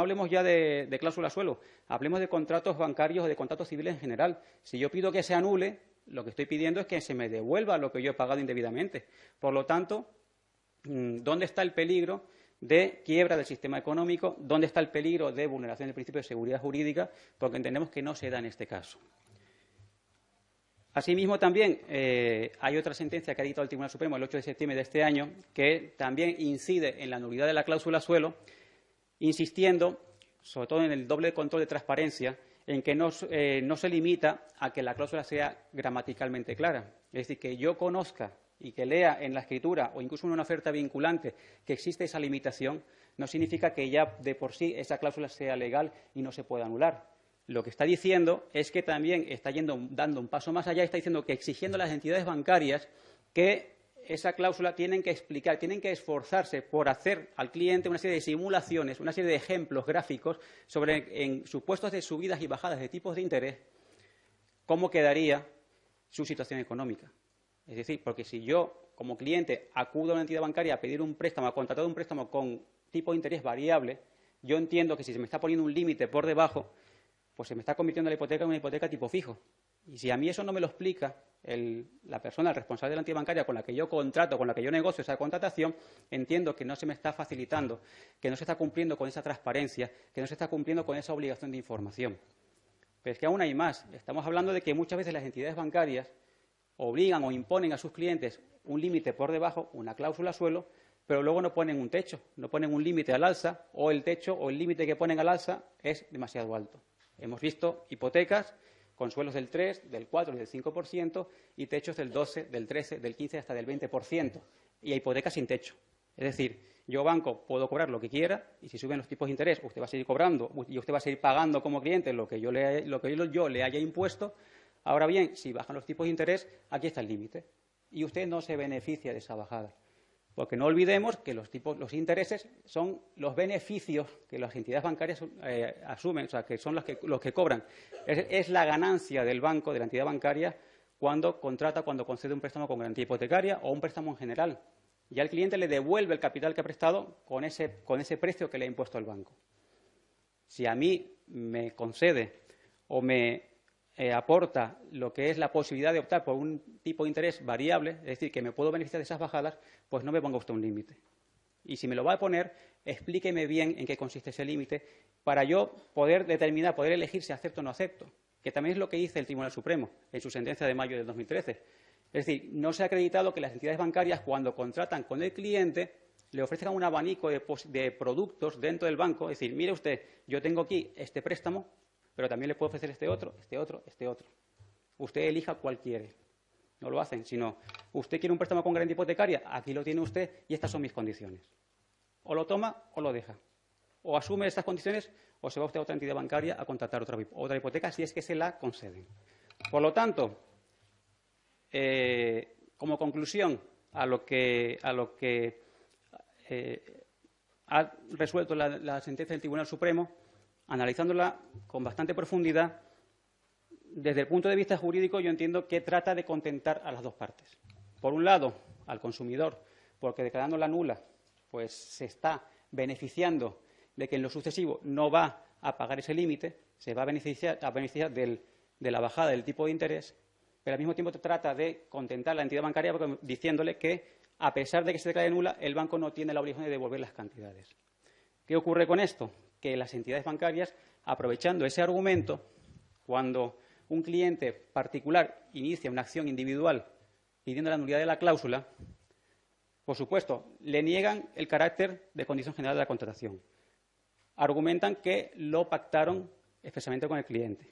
hablemos ya de cláusula suelo, hablemos de contratos bancarios o de contratos civiles en general. Si yo pido que se anule, lo que estoy pidiendo es que se me devuelva lo que yo he pagado indebidamente. Por lo tanto, ¿dónde está el peligro de quiebra del sistema económico? ¿Dónde está el peligro de vulneración del principio de seguridad jurídica? Porque entendemos que no se da en este caso. Asimismo, también hay otra sentencia que ha dictado el Tribunal Supremo el 8 de septiembre de este año que también incide en la nulidad de la cláusula suelo, insistiendo, sobre todo en el doble control de transparencia, en que no se limita a que la cláusula sea gramaticalmente clara. Es decir, que yo conozca y que lea en la escritura o incluso en una oferta vinculante que existe esa limitación, no significa que ya de por sí esa cláusula sea legal y no se pueda anular. Lo que está diciendo es que también está dando un paso más allá, está diciendo que exigiendo a las entidades bancarias que esa cláusula tienen que explicar, tienen que esforzarse por hacer al cliente una serie de simulaciones, una serie de ejemplos gráficos sobre, en supuestos de subidas y bajadas de tipos de interés, cómo quedaría su situación económica. Es decir, porque si yo, como cliente, acudo a una entidad bancaria a pedir un préstamo, a contratar un préstamo con tipo de interés variable, yo entiendo que si se me está poniendo un límite por debajo, pues se me está convirtiendo la hipoteca en una hipoteca tipo fijo. Y si a mí eso no me lo explica la persona, el responsable de la entidad bancaria con la que yo contrato, con la que yo negocio esa contratación, entiendo que no se me está facilitando, que no se está cumpliendo con esa transparencia, que no se está cumpliendo con esa obligación de información. Pero es que aún hay más. Estamos hablando de que muchas veces las entidades bancarias obligan o imponen a sus clientes un límite por debajo, una cláusula suelo, pero luego no ponen un techo, no ponen un límite al alza, o el techo o el límite que ponen al alza es demasiado alto. Hemos visto hipotecas con suelos del 3, del 4 y del 5% y techos del 12, del 13, del 15 hasta del 20%. Y hipotecas sin techo. Es decir, yo, banco, puedo cobrar lo que quiera y si suben los tipos de interés, usted va a seguir cobrando y usted va a seguir pagando como cliente lo que yo le haya impuesto. Ahora bien, si bajan los tipos de interés, aquí está el límite. Y usted no se beneficia de esa bajada. Porque no olvidemos que los intereses son los beneficios que las entidades bancarias asumen, o sea, que son los que cobran. Es la ganancia del banco, de la entidad bancaria, cuando concede un préstamo con garantía hipotecaria o un préstamo en general. Ya el cliente le devuelve el capital que ha prestado con ese precio que le ha impuesto el banco. Si a mí me concede o me aporta lo que es la posibilidad de optar por un tipo de interés variable, es decir, que me puedo beneficiar de esas bajadas, pues no me ponga usted un límite. Y si me lo va a poner, explíqueme bien en qué consiste ese límite para yo poder determinar, poder elegir si acepto o no acepto, que también es lo que dice el Tribunal Supremo en su sentencia de mayo de 2013. Es decir, no se ha acreditado que las entidades bancarias, cuando contratan con el cliente, le ofrezcan un abanico de productos dentro del banco. Es decir, mire usted, yo tengo aquí este préstamo, pero también le puedo ofrecer este otro, este otro, este otro. Usted elija cuál quiere. No lo hacen, sino usted quiere un préstamo con garantía hipotecaria, aquí lo tiene usted y estas son mis condiciones. O lo toma o lo deja. O asume estas condiciones o se va usted a otra entidad bancaria a contratar otra hipoteca si es que se la conceden. Por lo tanto, como conclusión a lo que ha resuelto la sentencia del Tribunal Supremo, analizándola con bastante profundidad, desde el punto de vista jurídico yo entiendo que trata de contentar a las dos partes. Por un lado, al consumidor, porque declarándola nula, pues se está beneficiando de que en lo sucesivo no va a pagar ese límite, se va a beneficiar de la bajada del tipo de interés, pero al mismo tiempo trata de contentar a la entidad bancaria diciéndole que, a pesar de que se declare nula, el banco no tiene la obligación de devolver las cantidades. ¿Qué ocurre con esto? Que las entidades bancarias, aprovechando ese argumento, cuando un cliente particular inicia una acción individual pidiendo la nulidad de la cláusula, por supuesto, le niegan el carácter de condición general de la contratación. Argumentan que lo pactaron expresamente con el cliente,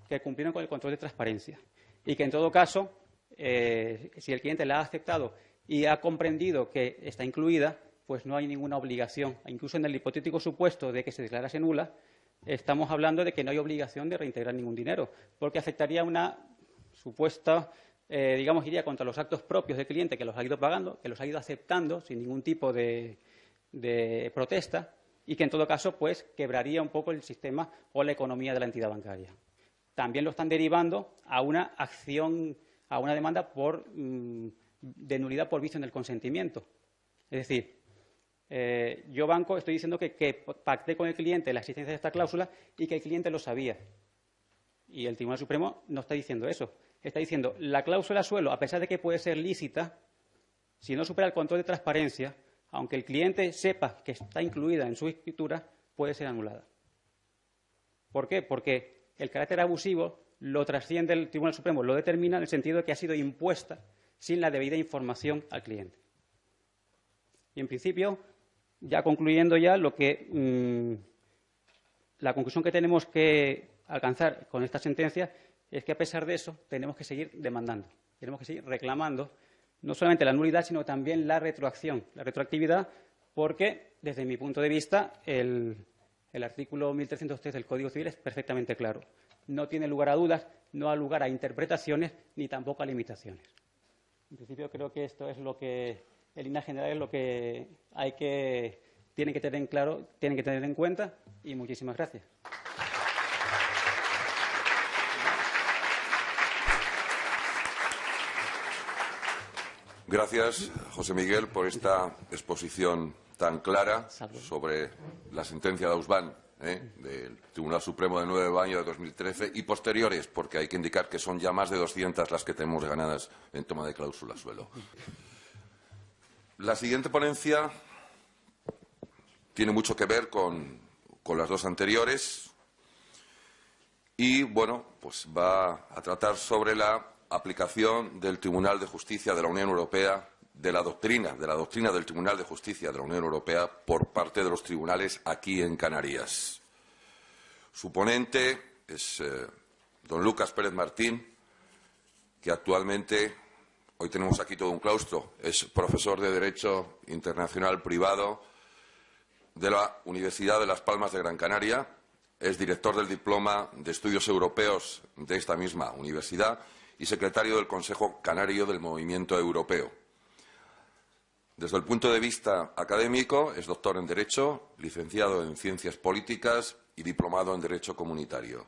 que cumplieron con el control de transparencia y que, en todo caso, si el cliente la ha aceptado y ha comprendido que está incluida, pues no hay ninguna obligación. Incluso en el hipotético supuesto de que se declarase nula, estamos hablando de que no hay obligación de reintegrar ningún dinero, porque afectaría una supuesta, iría contra los actos propios del cliente, que los ha ido pagando, que los ha ido aceptando sin ningún tipo de protesta, y que, en todo caso, pues quebraría un poco el sistema o la economía de la entidad bancaria. También lo están derivando a una acción, a una demanda de nulidad por vicio en el consentimiento. Es decir, yo, banco, estoy diciendo que pacté con el cliente la existencia de esta cláusula y que el cliente lo sabía. Y el Tribunal Supremo no está diciendo eso. Está diciendo la cláusula suelo, a pesar de que puede ser lícita, si no supera el control de transparencia, aunque el cliente sepa que está incluida en su escritura, puede ser anulada. ¿Por qué? Porque el carácter abusivo lo trasciende el Tribunal Supremo, lo determina en el sentido de que ha sido impuesta sin la debida información al cliente. Y, en principio, ya concluyendo ya, la conclusión que tenemos que alcanzar con esta sentencia es que, a pesar de eso, tenemos que seguir demandando, tenemos que seguir reclamando no solamente la nulidad, sino también la retroactividad, porque, desde mi punto de vista, el artículo 1303 del Código Civil es perfectamente claro. No tiene lugar a dudas, no da lugar a interpretaciones ni tampoco a limitaciones. En principio, creo que esto es lo que, en líneas generales, lo que tienen que tener en claro, tienen que tener en cuenta, y muchísimas gracias. Gracias, José Miguel, por esta exposición tan clara sobre la sentencia de Ausban del Tribunal Supremo de 9 de mayo de 2013 y posteriores, porque hay que indicar que son ya más de 200 las que tenemos ganadas en toma de cláusula suelo. La siguiente ponencia tiene mucho que ver con las dos anteriores y, bueno, pues va a tratar sobre la aplicación del Tribunal de Justicia de la Unión Europea, de la doctrina del Tribunal de Justicia de la Unión Europea por parte de los tribunales aquí en Canarias. Su ponente es don Lucas Pérez Martín, que actualmente, hoy tenemos aquí todo un claustro, es profesor de Derecho Internacional Privado de la Universidad de Las Palmas de Gran Canaria, es director del Diploma de Estudios Europeos de esta misma universidad y secretario del Consejo Canario del Movimiento Europeo. Desde el punto de vista académico, es doctor en Derecho, licenciado en Ciencias Políticas y diplomado en Derecho Comunitario.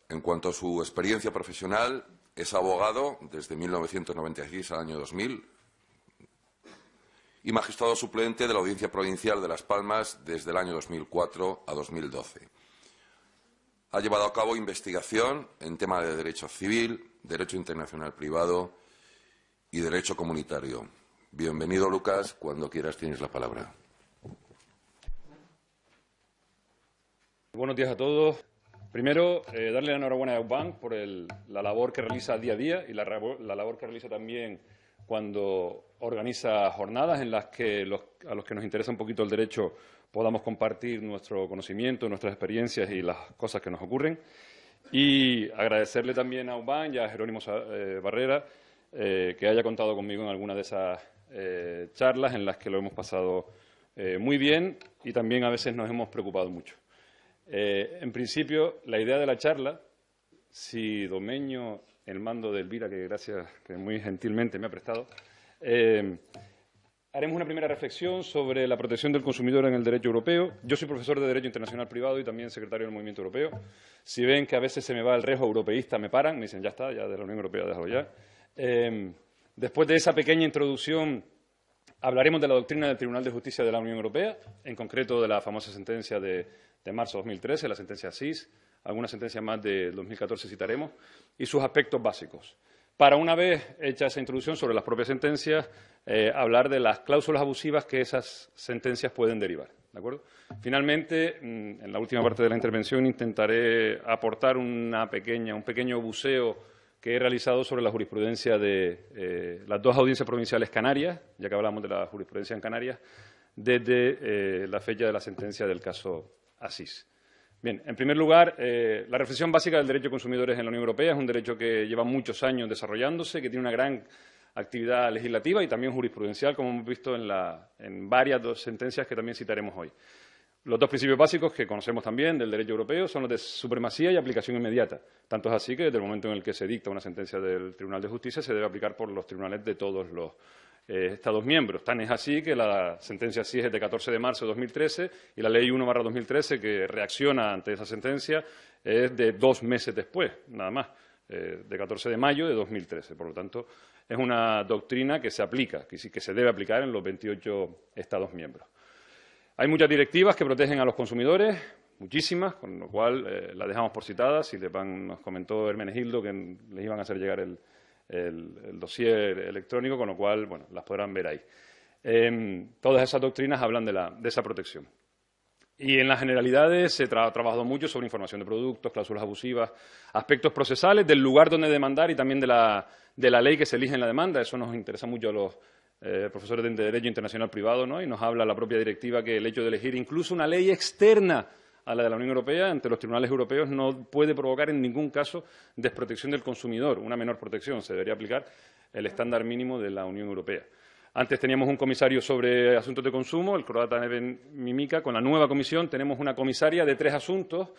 En cuanto a su experiencia profesional, es abogado desde 1996 al año 2000, y magistrado suplente de la Audiencia Provincial de Las Palmas desde el año 2004 a 2012. Ha llevado a cabo investigación en temas de derecho civil, derecho internacional privado y derecho comunitario. Bienvenido, Lucas. Cuando quieras tienes la palabra. Buenos días a todos. Primero, darle la enhorabuena a Aubán por la labor que realiza día a día y la labor que realiza también cuando organiza jornadas en las que a los que nos interesa un poquito el derecho podamos compartir nuestro conocimiento, nuestras experiencias y las cosas que nos ocurren. Y agradecerle también a Aubán y a Jerónimo Barrera que haya contado conmigo en alguna de esas charlas en las que lo hemos pasado muy bien y también a veces nos hemos preocupado mucho. En principio, la idea de la charla, si Domeño, el mando de Elvira, que gracias, que muy gentilmente me ha prestado, haremos una primera reflexión sobre la protección del consumidor en el derecho europeo. Yo soy profesor de Derecho Internacional Privado y también secretario del Movimiento Europeo. Si ven que a veces se me va el rejo europeísta, me paran, me dicen, ya está, ya de la Unión Europea, déjalo ya. Después de esa pequeña introducción, hablaremos de la doctrina del Tribunal de Justicia de la Unión Europea, en concreto de la famosa sentencia de marzo de 2013, la sentencia SIS, algunas sentencias más de 2014 citaremos, y sus aspectos básicos. Para una vez hecha esa introducción sobre las propias sentencias, hablar de las cláusulas abusivas que esas sentencias pueden derivar. ¿De acuerdo? Finalmente, en la última parte de la intervención, intentaré aportar un pequeño buceo que he realizado sobre la jurisprudencia de las dos audiencias provinciales canarias, ya que hablamos de la jurisprudencia en Canarias, desde la fecha de la sentencia del caso Asís. Bien, en primer lugar, la reflexión básica del derecho de consumidores en la Unión Europea es un derecho que lleva muchos años desarrollándose, que tiene una gran actividad legislativa y también jurisprudencial, como hemos visto en varias sentencias que también citaremos hoy. Los dos principios básicos que conocemos también del derecho europeo son los de supremacía y aplicación inmediata. Tanto es así que desde el momento en el que se dicta una sentencia del Tribunal de Justicia se debe aplicar por los tribunales de todos los Estados miembros. Tan es así que la sentencia SIS es de 14 de marzo de 2013 y la Ley 1/2013, que reacciona ante esa sentencia, es de 2 meses después, nada más, de 14 de mayo de 2013. Por lo tanto, es una doctrina que se aplica, que se debe aplicar en los 28 Estados miembros. Hay muchas directivas que protegen a los consumidores, muchísimas, con lo cual las dejamos por citadas. Nos comentó Hermenegildo que les iban a hacer llegar el dossier electrónico, con lo cual, bueno, las podrán ver ahí. Todas esas doctrinas hablan de esa protección. Y en las generalidades se ha trabajado mucho sobre información de productos, cláusulas abusivas, aspectos procesales del lugar donde demandar y también de la ley que se elige en la demanda. Eso nos interesa mucho a los profesores de Derecho Internacional Privado, ¿no? Y nos habla la propia directiva que el hecho de elegir incluso una ley externa a la de la Unión Europea ante los tribunales europeos no puede provocar en ningún caso desprotección del consumidor, una menor protección. Se debería aplicar el estándar mínimo de la Unión Europea. Antes teníamos un comisario sobre asuntos de consumo, el croata Neven Mimica. Con la nueva comisión tenemos una comisaria de 3 asuntos.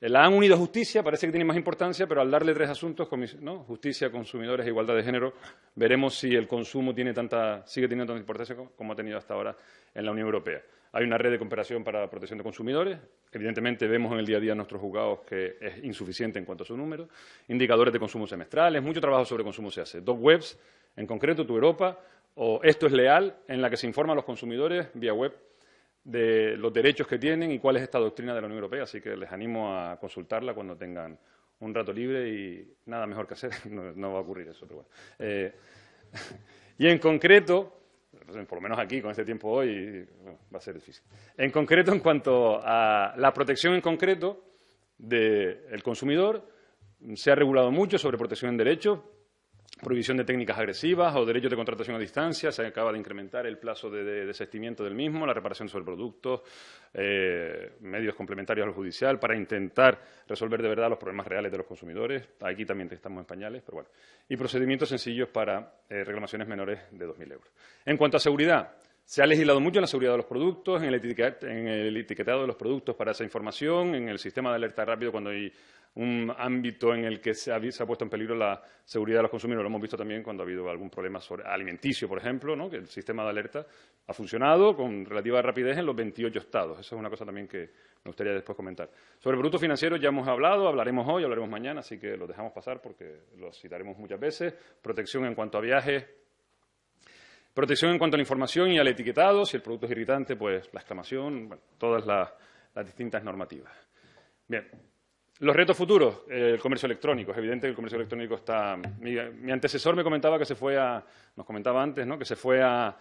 La han unido a justicia, parece que tiene más importancia, pero al darle 3 asuntos, ¿no? Justicia, consumidores e igualdad de género, veremos si el consumo sigue teniendo tanta importancia como ha tenido hasta ahora en la Unión Europea. Hay una red de cooperación para la protección de consumidores. Evidentemente, vemos en el día a día en nuestros juzgados que es insuficiente en cuanto a su número. Indicadores de consumo semestrales. Mucho trabajo sobre consumo se hace. 2 webs, en concreto, Tu Europa o Esto es Leal, en la que se informa a los consumidores vía web de los derechos que tienen y cuál es esta doctrina de la Unión Europea. Así que les animo a consultarla cuando tengan un rato libre y nada mejor que hacer. No va a ocurrir eso, pero bueno. Y en concreto, por lo menos aquí, con este tiempo hoy, bueno, va a ser difícil. En concreto, en cuanto a la protección en concreto del consumidor, se ha regulado mucho sobre protección en derechos, prohibición de técnicas agresivas o derechos de contratación a distancia. Se acaba de incrementar el plazo de desistimiento del mismo, la reparación sobre productos, medios complementarios al judicial para intentar resolver de verdad los problemas reales de los consumidores. Aquí también estamos en pañales, pero bueno. Y procedimientos sencillos para reclamaciones menores de 2.000 euros. En cuanto a seguridad, se ha legislado mucho en la seguridad de los productos, en el etiquetado de los productos para esa información, en el sistema de alerta rápido cuando hay un ámbito en el que se ha puesto en peligro la seguridad de los consumidores. Lo hemos visto también cuando ha habido algún problema alimenticio, por ejemplo, ¿no? Que el sistema de alerta ha funcionado con relativa rapidez en los 28 estados. Eso es una cosa también que me gustaría después comentar. Sobre productos financieros ya hemos hablado, hablaremos hoy, hablaremos mañana, así que lo dejamos pasar porque los citaremos muchas veces. Protección en cuanto a viajes. Protección en cuanto a la información y al etiquetado. Si el producto es irritante, pues la exclamación, bueno, todas las distintas normativas. Bien. Los retos futuros, el comercio electrónico. Es evidente que el comercio electrónico está... Mi antecesor me comentaba que se fue nos comentaba antes, ¿no?, que se fue a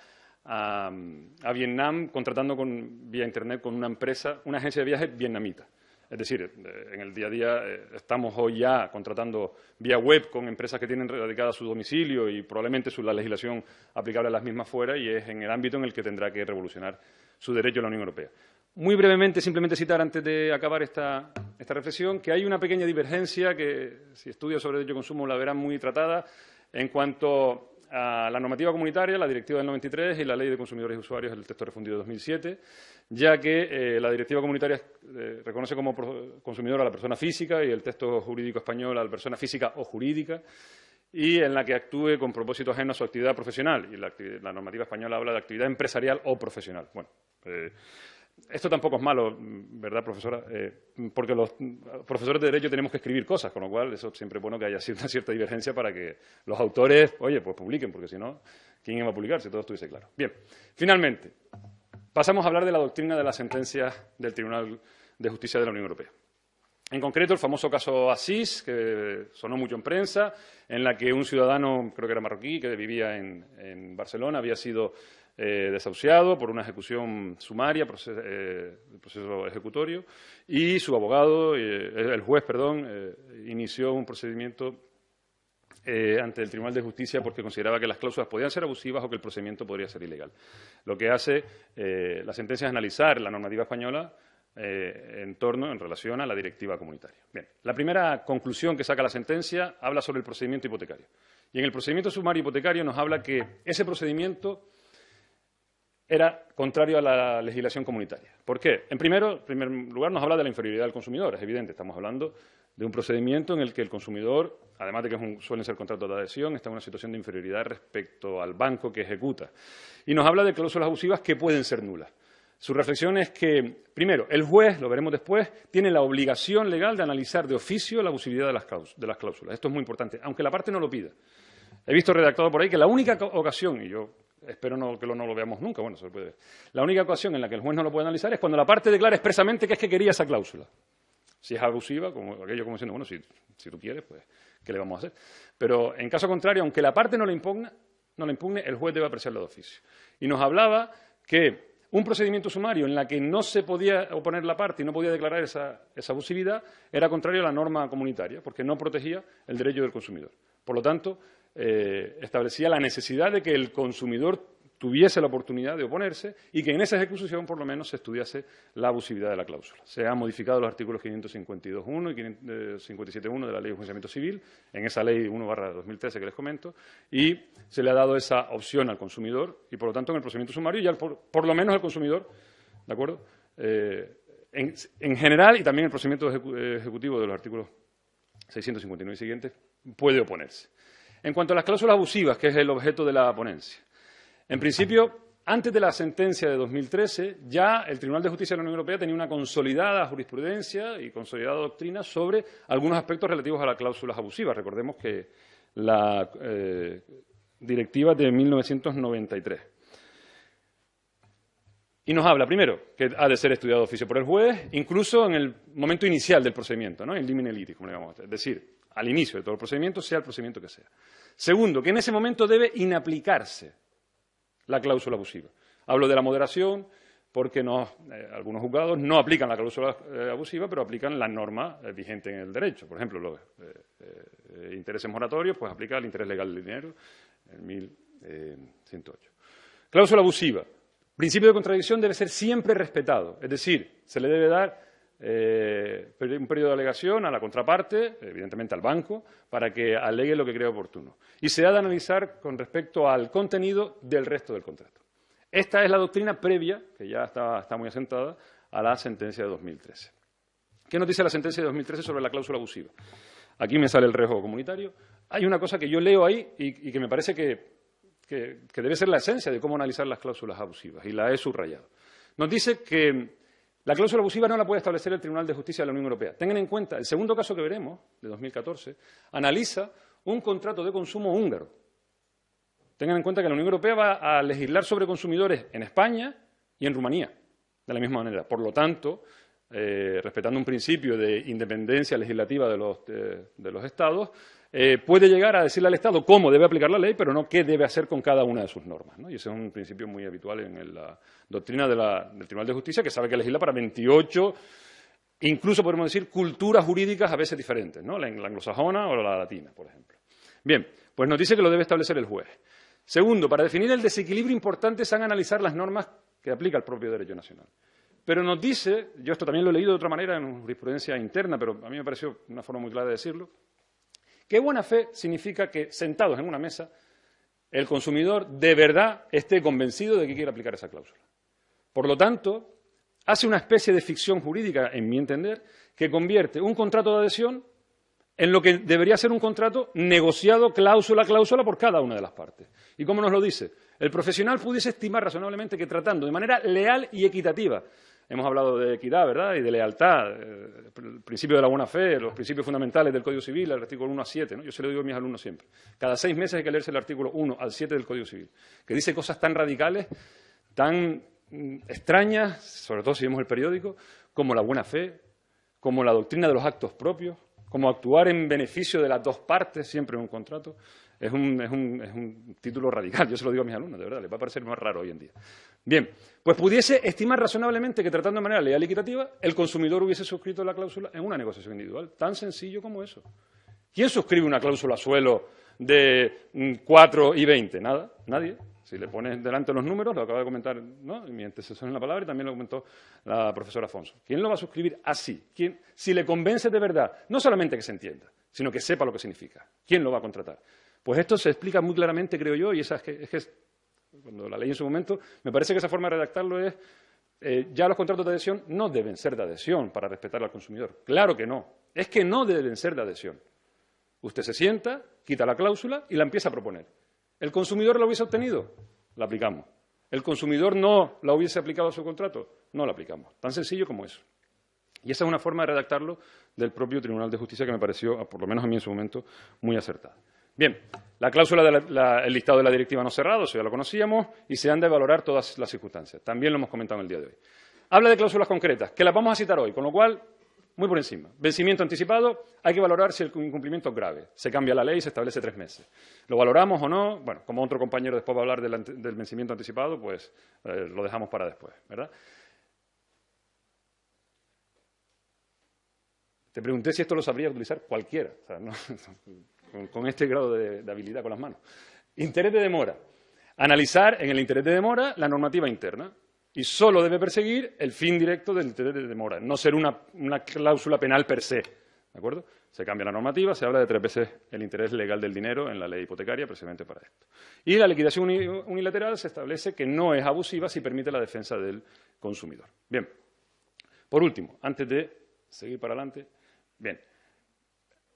Vietnam contratando vía Internet con una empresa, una agencia de viajes vietnamita. Es decir, en el día a día estamos hoy ya contratando vía web con empresas que tienen radicada su domicilio y probablemente la legislación aplicable a las mismas fuera, y es en el ámbito en el que tendrá que revolucionar su derecho la Unión Europea. Muy brevemente, simplemente citar antes de acabar esta reflexión, que hay una pequeña divergencia que, si estudian sobre derecho de consumo, la verán muy tratada en cuanto a la normativa comunitaria, la Directiva del 93 y la Ley de Consumidores y Usuarios, el texto refundido de 2007, ya que la Directiva comunitaria reconoce como consumidor a la persona física y el texto jurídico español a la persona física o jurídica, y en la que actúe con propósito ajeno a su actividad profesional. Y la normativa española habla de actividad empresarial o profesional. Bueno, esto tampoco es malo, ¿verdad, profesora? Porque los profesores de Derecho tenemos que escribir cosas, con lo cual eso siempre es bueno que haya una cierta divergencia para que los autores, oye, pues publiquen, porque si no, ¿quién iba a publicar si todo estuviese claro? Bien, finalmente, pasamos a hablar de la doctrina de las sentencias del Tribunal de Justicia de la Unión Europea. En concreto, el famoso caso Asís, que sonó mucho en prensa, en la que un ciudadano, creo que era marroquí, que vivía en Barcelona, había sido desahuciado por una ejecución sumaria, proceso ejecutorio, y su abogado, el juez, inició un procedimiento ante el Tribunal de Justicia porque consideraba que las cláusulas podían ser abusivas o que el procedimiento podría ser ilegal. Lo que hace la sentencia es analizar la normativa española en relación a la directiva comunitaria. Bien, la primera conclusión que saca la sentencia habla sobre el procedimiento hipotecario. Y en el procedimiento sumario hipotecario nos habla que ese procedimiento era contrario a la legislación comunitaria. ¿Por qué? En primer lugar, nos habla de la inferioridad del consumidor. Es evidente, estamos hablando de un procedimiento en el que el consumidor, además de que suelen ser contratos de adhesión, está en una situación de inferioridad respecto al banco que ejecuta. Y nos habla de cláusulas abusivas que pueden ser nulas. Su reflexión es que, primero, el juez, lo veremos después, tiene la obligación legal de analizar de oficio la abusividad de las cláusulas. Esto es muy importante, aunque la parte no lo pida. He visto redactado por ahí que la única ocasión, y yo espero que no lo veamos nunca, bueno, se puede ver. La única ocasión en la que el juez no lo puede analizar es cuando la parte declara expresamente que es que quería esa cláusula. Si es abusiva, como diciendo, bueno, si tú quieres, pues, ¿qué le vamos a hacer? Pero, en caso contrario, aunque la parte no la impugne, el juez debe apreciarlo de oficio. Y nos hablaba que un procedimiento sumario en la que no se podía oponer la parte y no podía declarar esa abusividad era contrario a la norma comunitaria, porque no protegía el derecho del consumidor. Por lo tanto, establecía la necesidad de que el consumidor tuviese la oportunidad de oponerse y que en esa ejecución, por lo menos, se estudiase la abusividad de la cláusula. Se han modificado los artículos 552.1 y 557.1 de la Ley de Enjuiciamiento Civil, en esa Ley 1/2013 que les comento, y se le ha dado esa opción al consumidor y, por lo tanto, en el procedimiento sumario ya por lo menos el consumidor, ¿de acuerdo?, en general, y también el procedimiento ejecutivo de los artículos 659 y siguientes, puede oponerse. En cuanto a las cláusulas abusivas, que es el objeto de la ponencia, en principio, antes de la sentencia de 2013, ya el Tribunal de Justicia de la Unión Europea tenía una consolidada jurisprudencia y consolidada doctrina sobre algunos aspectos relativos a las cláusulas abusivas. Recordemos que la directiva es de 1993. Y nos habla, primero, que ha de ser estudiado de oficio por el juez, incluso en el momento inicial del procedimiento, ¿no?, in limine litis, como le llamamos. Es decir, al inicio de todo el procedimiento, sea el procedimiento que sea. Segundo, que en ese momento debe inaplicarse la cláusula abusiva. Hablo de la moderación porque algunos juzgados no aplican la cláusula abusiva, pero aplican la norma vigente en el derecho. Por ejemplo, los intereses moratorios, pues aplica el interés legal del dinero, en 1108. Cláusula abusiva. Principio de contradicción debe ser siempre respetado, es decir, se le debe dar un periodo de alegación a la contraparte, evidentemente al banco, para que alegue lo que crea oportuno. Y se ha de analizar con respecto al contenido del resto del contrato. Esta es la doctrina previa, que ya está muy asentada, a la sentencia de 2013. ¿Qué nos dice la sentencia de 2013 sobre la cláusula abusiva? Aquí me sale el riesgo comunitario. Hay una cosa que yo leo ahí y que me parece que debe ser la esencia de cómo analizar las cláusulas abusivas, y la he subrayado. Nos dice que la cláusula abusiva no la puede establecer el Tribunal de Justicia de la Unión Europea. Tengan en cuenta, el segundo caso que veremos, de 2014, analiza un contrato de consumo húngaro. Tengan en cuenta que la Unión Europea va a legislar sobre consumidores en España y en Rumanía, de la misma manera. Por lo tanto, respetando un principio de independencia legislativa de los Estados, puede llegar a decirle al Estado cómo debe aplicar la ley, pero no qué debe hacer con cada una de sus normas, ¿no? Y ese es un principio muy habitual en la doctrina del Tribunal de Justicia, que sabe que legisla para 28, incluso podemos decir, culturas jurídicas a veces diferentes, ¿no? La anglosajona o la latina, por ejemplo. Bien, pues nos dice que lo debe establecer el juez. Segundo, para definir el desequilibrio importante se han analizar las normas que aplica el propio derecho nacional. Pero nos dice, yo esto también lo he leído de otra manera en jurisprudencia interna, pero a mí me pareció una forma muy clara de decirlo, que buena fe significa que, sentados en una mesa, el consumidor de verdad esté convencido de que quiere aplicar esa cláusula. Por lo tanto, hace una especie de ficción jurídica, en mi entender, que convierte un contrato de adhesión en lo que debería ser un contrato negociado cláusula a cláusula por cada una de las partes. ¿Y cómo nos lo dice? El profesional pudiese estimar razonablemente que tratando de manera leal y equitativa, hemos hablado de equidad, ¿verdad?, y de lealtad, el principio de la buena fe, los principios fundamentales del Código Civil, el artículo 1 a 7, ¿no? Yo se lo digo a mis alumnos siempre. Cada 6 meses hay que leerse el artículo 1 al 7 del Código Civil, que dice cosas tan radicales, tan extrañas, sobre todo si vemos el periódico, como la buena fe, como la doctrina de los actos propios, como actuar en beneficio de las dos partes, siempre en un contrato. Es un título radical, yo se lo digo a mis alumnos, de verdad, les va a parecer más raro hoy en día. Bien, pues pudiese estimar razonablemente que tratando de manera leal y equitativa, el consumidor hubiese suscrito la cláusula en una negociación individual. Tan sencillo como eso. ¿Quién suscribe una cláusula suelo de 4 y 20? Nada, nadie. Si le pones delante los números, lo acaba de comentar, ¿no?, mi antecesor en la palabra, y también lo comentó la profesora Afonso. ¿Quién lo va a suscribir así? ¿Quién, si le convence de verdad, no solamente que se entienda, sino que sepa lo que significa? ¿Quién lo va a contratar? Pues esto se explica muy claramente, creo yo, y es que cuando la leí en su momento, me parece que esa forma de redactarlo es, ya los contratos de adhesión no deben ser de adhesión para respetar al consumidor. Claro que no. Es que no deben ser de adhesión. Usted se sienta, quita la cláusula y la empieza a proponer. ¿El consumidor la hubiese obtenido? La aplicamos. ¿El consumidor no la hubiese aplicado a su contrato? No la aplicamos. Tan sencillo como eso. Y esa es una forma de redactarlo del propio Tribunal de Justicia que me pareció, por lo menos a mí en su momento, muy acertada. Bien, la cláusula el listado de la directiva no cerrado, eso ya lo conocíamos, y se han de valorar todas las circunstancias. También lo hemos comentado en el día de hoy. Habla de cláusulas concretas, que las vamos a citar hoy, con lo cual, muy por encima. Vencimiento anticipado, hay que valorar si el incumplimiento es grave. Se cambia la ley y se establece 3 meses. ¿Lo valoramos o no? Bueno, como otro compañero después va a hablar del vencimiento anticipado, pues lo dejamos para después, ¿verdad? Te pregunté si esto lo sabría utilizar cualquiera, o sea, no, con este grado de habilidad con las manos. Interés de demora. Analizar en el interés de demora la normativa interna. Y solo debe perseguir el fin directo del interés de demora, no ser una cláusula penal per se. ¿De acuerdo? Se cambia la normativa, se habla de 3 veces el interés legal del dinero en la ley hipotecaria, precisamente para esto. Y la liquidación unilateral se establece que no es abusiva si permite la defensa del consumidor. Bien. Por último, antes de seguir para adelante, bien.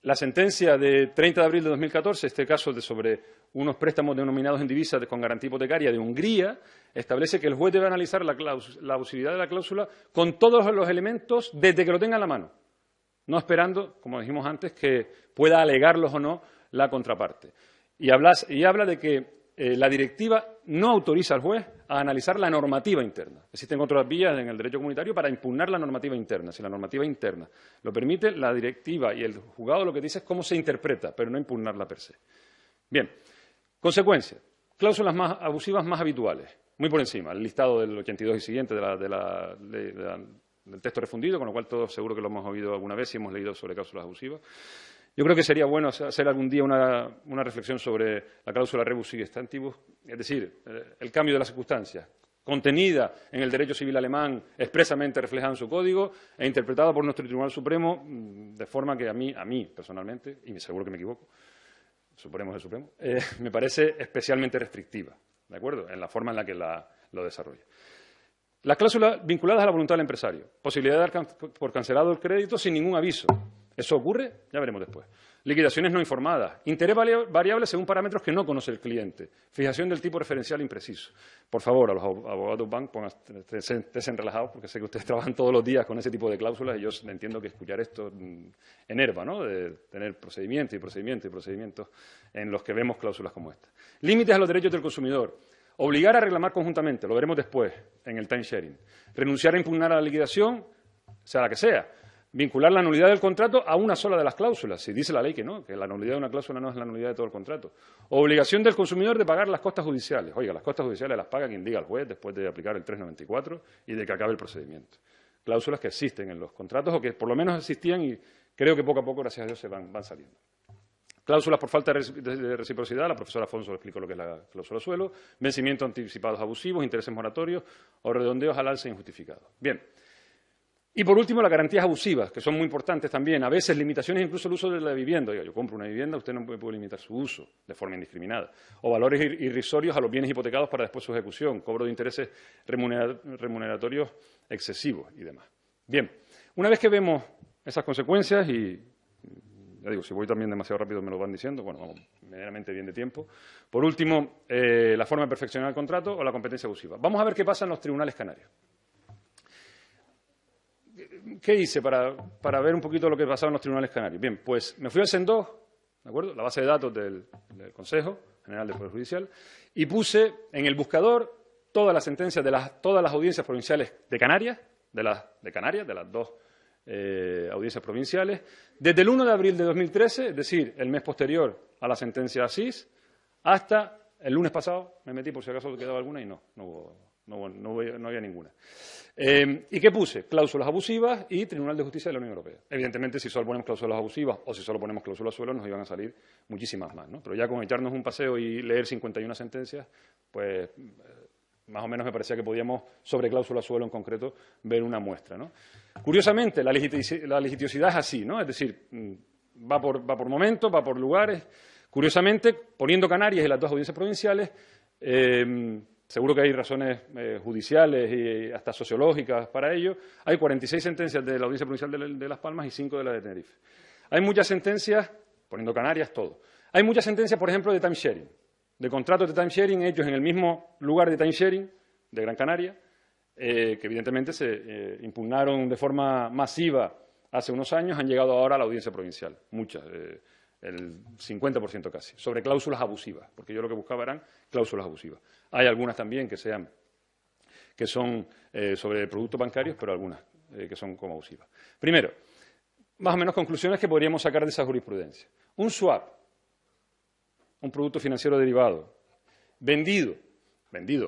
La sentencia de 30 de abril de 2014, este caso sobre unos préstamos denominados en divisas con garantía hipotecaria de Hungría, establece que el juez debe analizar la abusividad de la cláusula con todos los elementos desde que lo tenga en la mano, no esperando, como dijimos antes, que pueda alegarlos o no la contraparte. Y habla de que la directiva no autoriza al juez a analizar la normativa interna. Existen otras vías en el derecho comunitario para impugnar la normativa interna. Si la normativa interna lo permite, la directiva y el juzgado lo que dice es cómo se interpreta, pero no impugnarla per se. Bien, consecuencias. Cláusulas más abusivas más habituales. Muy por encima, el listado del 82 y siguiente del texto refundido, con lo cual todos seguro que lo hemos oído alguna vez y hemos leído sobre cláusulas abusivas. Yo creo que sería bueno hacer algún día una reflexión sobre la cláusula rebus sic stantibus, es decir, el cambio de las circunstancias, contenida en el derecho civil alemán, expresamente reflejada en su código e interpretada por nuestro Tribunal Supremo de forma que a mí personalmente, y seguro que me equivoco, Supremo es el Supremo, me parece especialmente restrictiva, ¿de acuerdo?, en la forma en la que lo desarrolla. Las cláusulas vinculadas a la voluntad del empresario. Posibilidad de dar por cancelado el crédito sin ningún aviso. ¿Eso ocurre? Ya veremos después. Liquidaciones no informadas. Interés variable según parámetros que no conoce el cliente. Fijación del tipo referencial impreciso. Por favor, a los abogados bank, estén relajados, porque sé que ustedes trabajan todos los días con ese tipo de cláusulas y yo entiendo que escuchar esto enerva, ¿no? De tener procedimientos y procedimientos y procedimientos en los que vemos cláusulas como esta. Límites a los derechos del consumidor. Obligar a reclamar conjuntamente, lo veremos después en el time sharing. Renunciar a impugnar a la liquidación, sea la que sea. Vincular la nulidad del contrato a una sola de las cláusulas, si dice la ley que no, que la nulidad de una cláusula no es la nulidad de todo el contrato. Obligación del consumidor de pagar las costas judiciales. Oiga, las costas judiciales las paga quien diga el juez después de aplicar el 394 y de que acabe el procedimiento. Cláusulas que existen en los contratos o que por lo menos existían y creo que poco a poco, gracias a Dios, se van saliendo. Cláusulas por falta de reciprocidad, la profesora Afonso le explicó lo que es la cláusula suelo, vencimientos anticipados abusivos, intereses moratorios o redondeos al alza injustificados. Bien. Y por último, las garantías abusivas, que son muy importantes también. A veces limitaciones incluso el uso de la vivienda. Oiga, yo compro una vivienda, usted no puede limitar su uso de forma indiscriminada. O valores irrisorios a los bienes hipotecados para después su ejecución, cobro de intereses remuneratorios excesivos y demás. Bien, una vez que vemos esas consecuencias y ya digo, si voy también demasiado rápido me lo van diciendo, bueno, vamos medianamente bien de tiempo. Por último, la forma de perfeccionar el contrato o la competencia abusiva. Vamos a ver qué pasa en los tribunales canarios. ¿Qué hice para ver un poquito lo que pasaba en los tribunales canarios? Bien, pues me fui al CEN2, ¿de acuerdo? La base de datos del Consejo General del Poder Judicial, y puse en el buscador todas las sentencias de todas las audiencias provinciales de Canarias, de las dos audiencias provinciales, desde el 1 de abril de 2013, es decir, el mes posterior a la sentencia Asís, hasta el lunes pasado, me metí por si acaso quedaba alguna y no había ninguna. ¿Y qué puse? Cláusulas abusivas y Tribunal de Justicia de la Unión Europea. Evidentemente, si solo ponemos cláusulas abusivas o si solo ponemos cláusulas suelo, nos iban a salir muchísimas más, ¿no? Pero ya con echarnos un paseo y leer 51 sentencias, pues más o menos me parecía que podíamos, sobre cláusula suelo en concreto, ver una muestra, ¿no? Curiosamente, la litigiosidad es así, ¿no? Es decir, va por momentos, va por lugares. Curiosamente, poniendo Canarias y las dos audiencias provinciales, seguro que hay razones judiciales y hasta sociológicas para ello. Hay 46 sentencias de la Audiencia Provincial de Las Palmas y 5 de la de Tenerife. Hay muchas sentencias, poniendo Canarias, todo. Hay muchas sentencias, por ejemplo, de timesharing, de contratos de timesharing hechos en el mismo lugar de timesharing de Gran Canaria, que evidentemente se impugnaron de forma masiva hace unos años, han llegado ahora a la Audiencia Provincial, muchas, el 50% casi, sobre cláusulas abusivas, porque yo lo que buscaba eran cláusulas abusivas. Hay algunas también que son sobre productos bancarios, pero algunas que son como abusivas. Primero, más o menos conclusiones que podríamos sacar de esa jurisprudencia. Un swap, un producto financiero derivado, vendido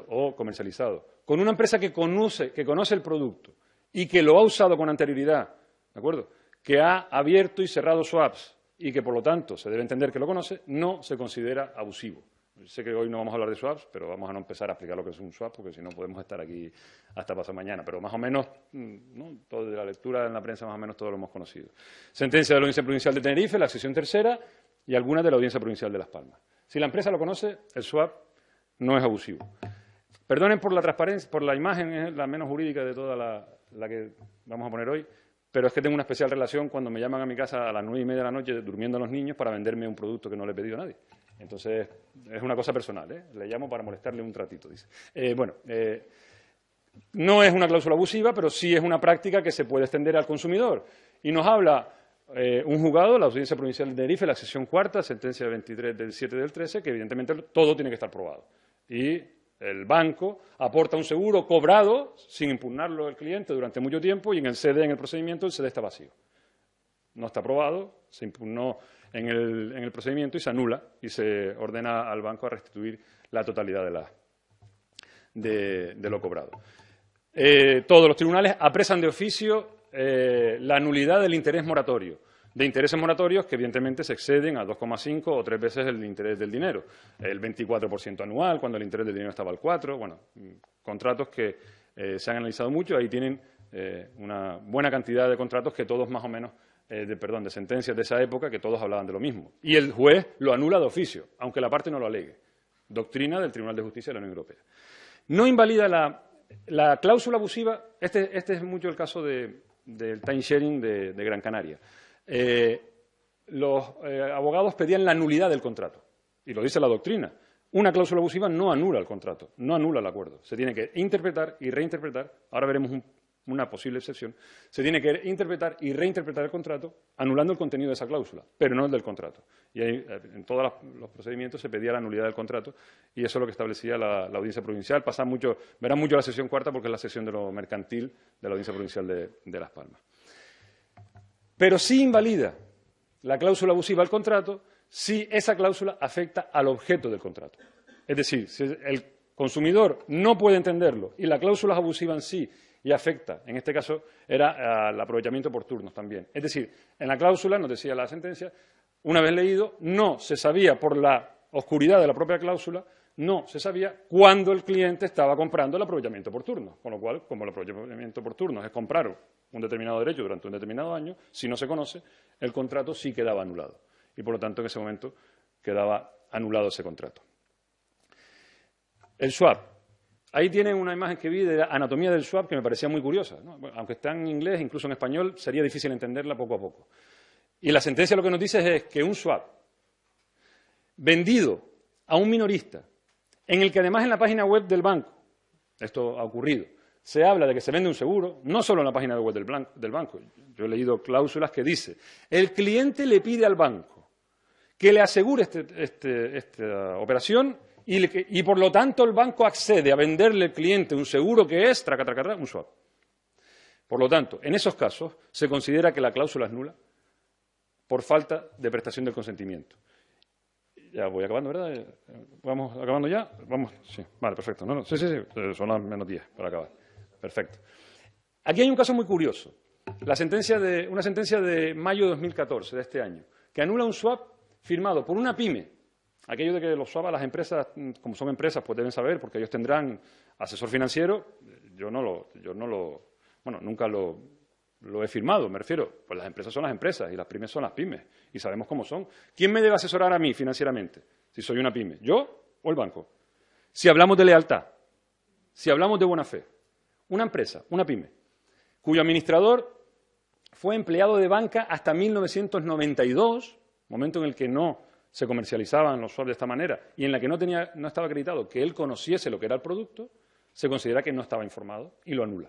o comercializado, con una empresa que conoce el producto y que lo ha usado con anterioridad, ¿de acuerdo?, que ha abierto y cerrado swaps y que, por lo tanto, se debe entender que lo conoce, no se considera abusivo. Sé que hoy no vamos a hablar de swaps, pero vamos a no empezar a explicar lo que es un swap, porque si no podemos estar aquí hasta pasado mañana. Pero más o menos, ¿no?, todo de la lectura en la prensa más o menos todo lo hemos conocido. Sentencia de la Audiencia Provincial de Tenerife, la sección tercera, y algunas de la Audiencia Provincial de Las Palmas. Si la empresa lo conoce, el swap no es abusivo. Perdonen por la transparencia, por la imagen, es la menos jurídica de toda la que vamos a poner hoy, pero es que tengo una especial relación cuando me llaman a mi casa a las 9:30 de la noche durmiendo los niños para venderme un producto que no le he pedido a nadie. Entonces, es una cosa personal, ¿eh? Le llamo para molestarle un ratito, dice. No es una cláusula abusiva, pero sí es una práctica que se puede extender al consumidor. Y nos habla un juzgado, la Audiencia Provincial de Tenerife, la sección cuarta, sentencia 23 del 7 del 13, que evidentemente todo tiene que estar probado. Y el banco aporta un seguro cobrado sin impugnarlo el cliente durante mucho tiempo y en el CD, en el procedimiento, el CD está vacío. No está aprobado, se impugnó en el procedimiento y se anula y se ordena al banco a restituir la totalidad de lo cobrado. Todos los tribunales apresan de oficio la nulidad del interés moratorio, de intereses moratorios que evidentemente se exceden a 2,5 o 3 veces el interés del dinero, el 24% anual, cuando el interés del dinero estaba al 4%, bueno, contratos que se han analizado mucho, ahí tienen una buena cantidad de contratos que todos más o menos, de sentencias de esa época que todos hablaban de lo mismo. Y el juez lo anula de oficio, aunque la parte no lo alegue. Doctrina del Tribunal de Justicia de la Unión Europea. No invalida la cláusula abusiva, este es mucho el caso del timesharing de Gran Canaria. los abogados pedían la nulidad del contrato. Y lo dice la doctrina. Una cláusula abusiva no anula el contrato, no anula el acuerdo. Se tiene que interpretar y reinterpretar. Ahora veremos una posible excepción. Se tiene que interpretar y reinterpretar el contrato anulando el contenido de esa cláusula, pero no el del contrato. Y ahí, en todos los procedimientos se pedía la nulidad del contrato y eso es lo que establecía la Audiencia Provincial. Verán mucho la sesión cuarta porque es la sesión de lo mercantil de la Audiencia Provincial de Las Palmas. Pero sí invalida la cláusula abusiva del contrato si esa cláusula afecta al objeto del contrato. Es decir, si el consumidor no puede entenderlo y la cláusula es abusiva en sí y afecta, en este caso era al aprovechamiento por turnos también. Es decir, en la cláusula, nos decía la sentencia, una vez leído, no se sabía por la oscuridad de la propia cláusula, no se sabía cuándo el cliente estaba comprando el aprovechamiento por turnos. Con lo cual, como el aprovechamiento por turnos es comprar un determinado derecho durante un determinado año, si no se conoce, el contrato sí quedaba anulado. Y, por lo tanto, en ese momento quedaba anulado ese contrato. El swap. Ahí tienen una imagen que vi de la anatomía del swap que me parecía muy curiosa, ¿no? Bueno, aunque está en inglés, incluso en español, sería difícil entenderla poco a poco. Y la sentencia lo que nos dice es que un swap vendido a un minorista, en el que además en la página web del banco, esto ha ocurrido, se habla de que se vende un seguro, no solo en la página web del banco. Yo he leído cláusulas que dice, el cliente le pide al banco que le asegure esta operación y por lo tanto el banco accede a venderle al cliente un seguro que es, un swap. Por lo tanto, en esos casos se considera que la cláusula es nula por falta de prestación del consentimiento. Ya voy acabando, ¿verdad? ¿Vamos acabando ya? Vamos, sí. Vale, perfecto. Sí. Son las menos 10 para acabar. Perfecto. Aquí hay un caso muy curioso. Una sentencia de mayo de 2014, de este año, que anula un swap firmado por una pyme. Aquello de que los swap a las empresas, como son empresas, pues deben saber, porque ellos tendrán asesor financiero. Nunca lo he firmado, me refiero. Pues las empresas son las empresas y las pymes son las pymes. Y sabemos cómo son. ¿Quién me debe asesorar a mí financieramente? Si soy una pyme, ¿yo o el banco? Si hablamos de lealtad, si hablamos de buena fe, una empresa, una pyme, cuyo administrador fue empleado de banca hasta 1992, momento en el que no se comercializaban los swaps de esta manera y en la que no estaba acreditado que él conociese lo que era el producto, se considera que no estaba informado y lo anula.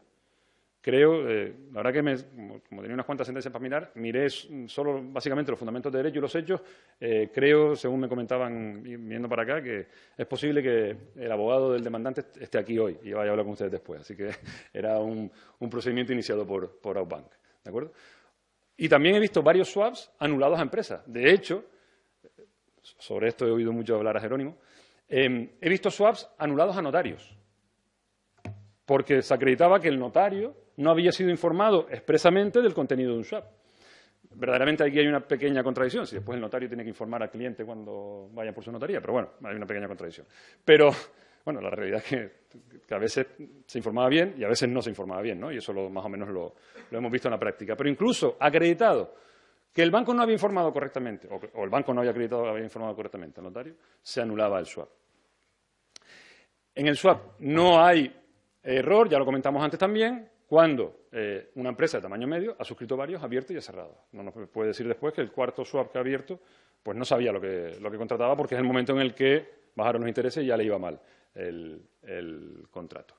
Creo, la verdad que como tenía unas cuantas sentencias para mirar, miré solo básicamente los fundamentos de derecho y los hechos. Creo, según me comentaban viniendo para acá, que es posible que el abogado del demandante esté aquí hoy y vaya a hablar con ustedes después. Así que era un procedimiento iniciado por Outbank. ¿De acuerdo? Y también he visto varios swaps anulados a empresas. De hecho, sobre esto he oído mucho hablar a Jerónimo, he visto swaps anulados a notarios, porque se acreditaba que el notario no había sido informado expresamente del contenido de un swap. Verdaderamente aquí hay una pequeña contradicción, si después el notario tiene que informar al cliente cuando vaya por su notaría, pero bueno, hay una pequeña contradicción. Pero, bueno, la realidad es que a veces se informaba bien y a veces no se informaba bien, ¿no? Y eso más o menos lo hemos visto en la práctica. Pero incluso acreditado que el banco no había informado correctamente, o el banco no había acreditado que había informado correctamente al notario, se anulaba el swap. En el swap no hay error, ya lo comentamos antes también, cuando una empresa de tamaño medio ha suscrito varios, abierto y ha cerrado. No nos puede decir después que el cuarto swap que ha abierto pues no sabía lo que contrataba porque es el momento en el que bajaron los intereses y ya le iba mal el contrato.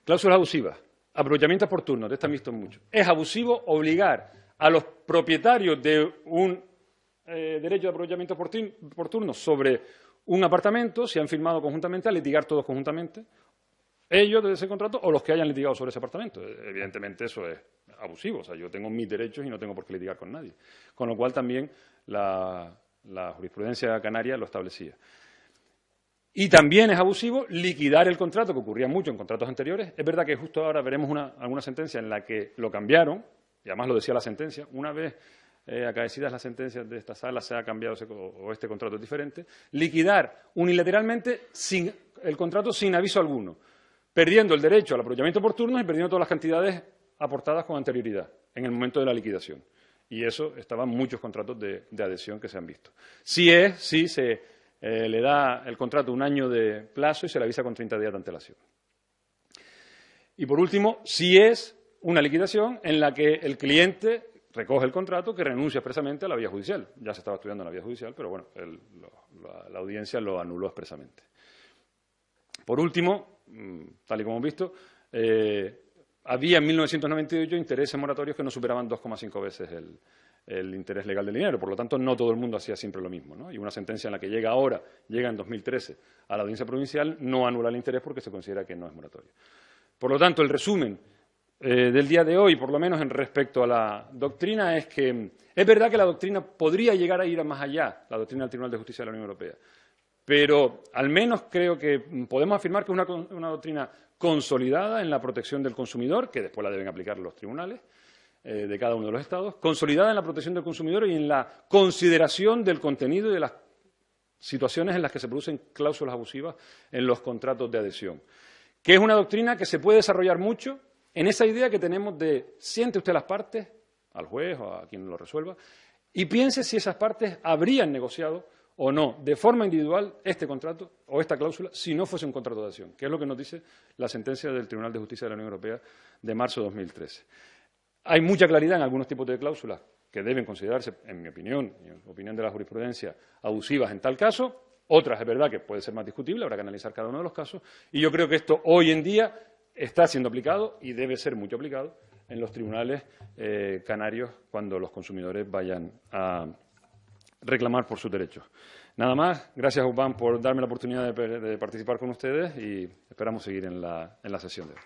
Cláusulas abusivas. Aprovechamientos por turno, de esta han visto mucho. Es abusivo obligar a los propietarios de un derecho de aprovechamiento por turno sobre un apartamento, si han firmado conjuntamente, a litigar todos conjuntamente, ellos de ese contrato o los que hayan litigado sobre ese apartamento. Evidentemente eso es abusivo, o sea, yo tengo mis derechos y no tengo por qué litigar con nadie. Con lo cual también la jurisprudencia canaria lo establecía. Y también es abusivo liquidar el contrato, que ocurría mucho en contratos anteriores. Es verdad que justo ahora veremos alguna sentencia en la que lo cambiaron, y además lo decía la sentencia, una vez acaecidas las sentencias de esta sala se ha cambiado o este contrato es diferente, liquidar unilateralmente el contrato sin aviso alguno, perdiendo el derecho al aprovechamiento por turnos y perdiendo todas las cantidades aportadas con anterioridad en el momento de la liquidación. Y eso estaba en muchos contratos de adhesión que se han visto. Si se le da el contrato un año de plazo y se le avisa con 30 días de antelación. Y por último, si es una liquidación en la que el cliente recoge el contrato que renuncia expresamente a la vía judicial. Ya se estaba estudiando en la vía judicial, pero bueno, la audiencia lo anuló expresamente. Por último, tal y como hemos visto, había en 1998 intereses moratorios que no superaban 2,5 veces el interés legal del dinero. Por lo tanto, no todo el mundo hacía siempre lo mismo, ¿no? Y una sentencia en la que llega en 2013 a la audiencia provincial, no anula el interés porque se considera que no es moratorio. Por lo tanto, el resumen del día de hoy, por lo menos en respecto a la doctrina, es que es verdad que la doctrina podría llegar a ir más allá, la doctrina del Tribunal de Justicia de la Unión Europea, pero al menos creo que podemos afirmar que es una doctrina consolidada en la protección del consumidor, que después la deben aplicar los tribunales de cada uno de los Estados, consolidada en la protección del consumidor y en la consideración del contenido y de las situaciones en las que se producen cláusulas abusivas en los contratos de adhesión, que es una doctrina que se puede desarrollar mucho en esa idea que tenemos de siente usted las partes, al juez o a quien lo resuelva, y piense si esas partes habrían negociado o no, de forma individual, este contrato o esta cláusula, si no fuese un contrato de adhesión, que es lo que nos dice la sentencia del Tribunal de Justicia de la Unión Europea de marzo de 2013. Hay mucha claridad en algunos tipos de cláusulas que deben considerarse, en mi opinión y en opinión de la jurisprudencia, abusivas en tal caso. Otras es verdad que puede ser más discutible, habrá que analizar cada uno de los casos. Y yo creo que esto hoy en día está siendo aplicado y debe ser mucho aplicado en los tribunales canarios cuando los consumidores vayan a reclamar por sus derechos. Nada más. Gracias, Ubán, por darme la oportunidad de participar con ustedes y esperamos seguir en la sesión de hoy.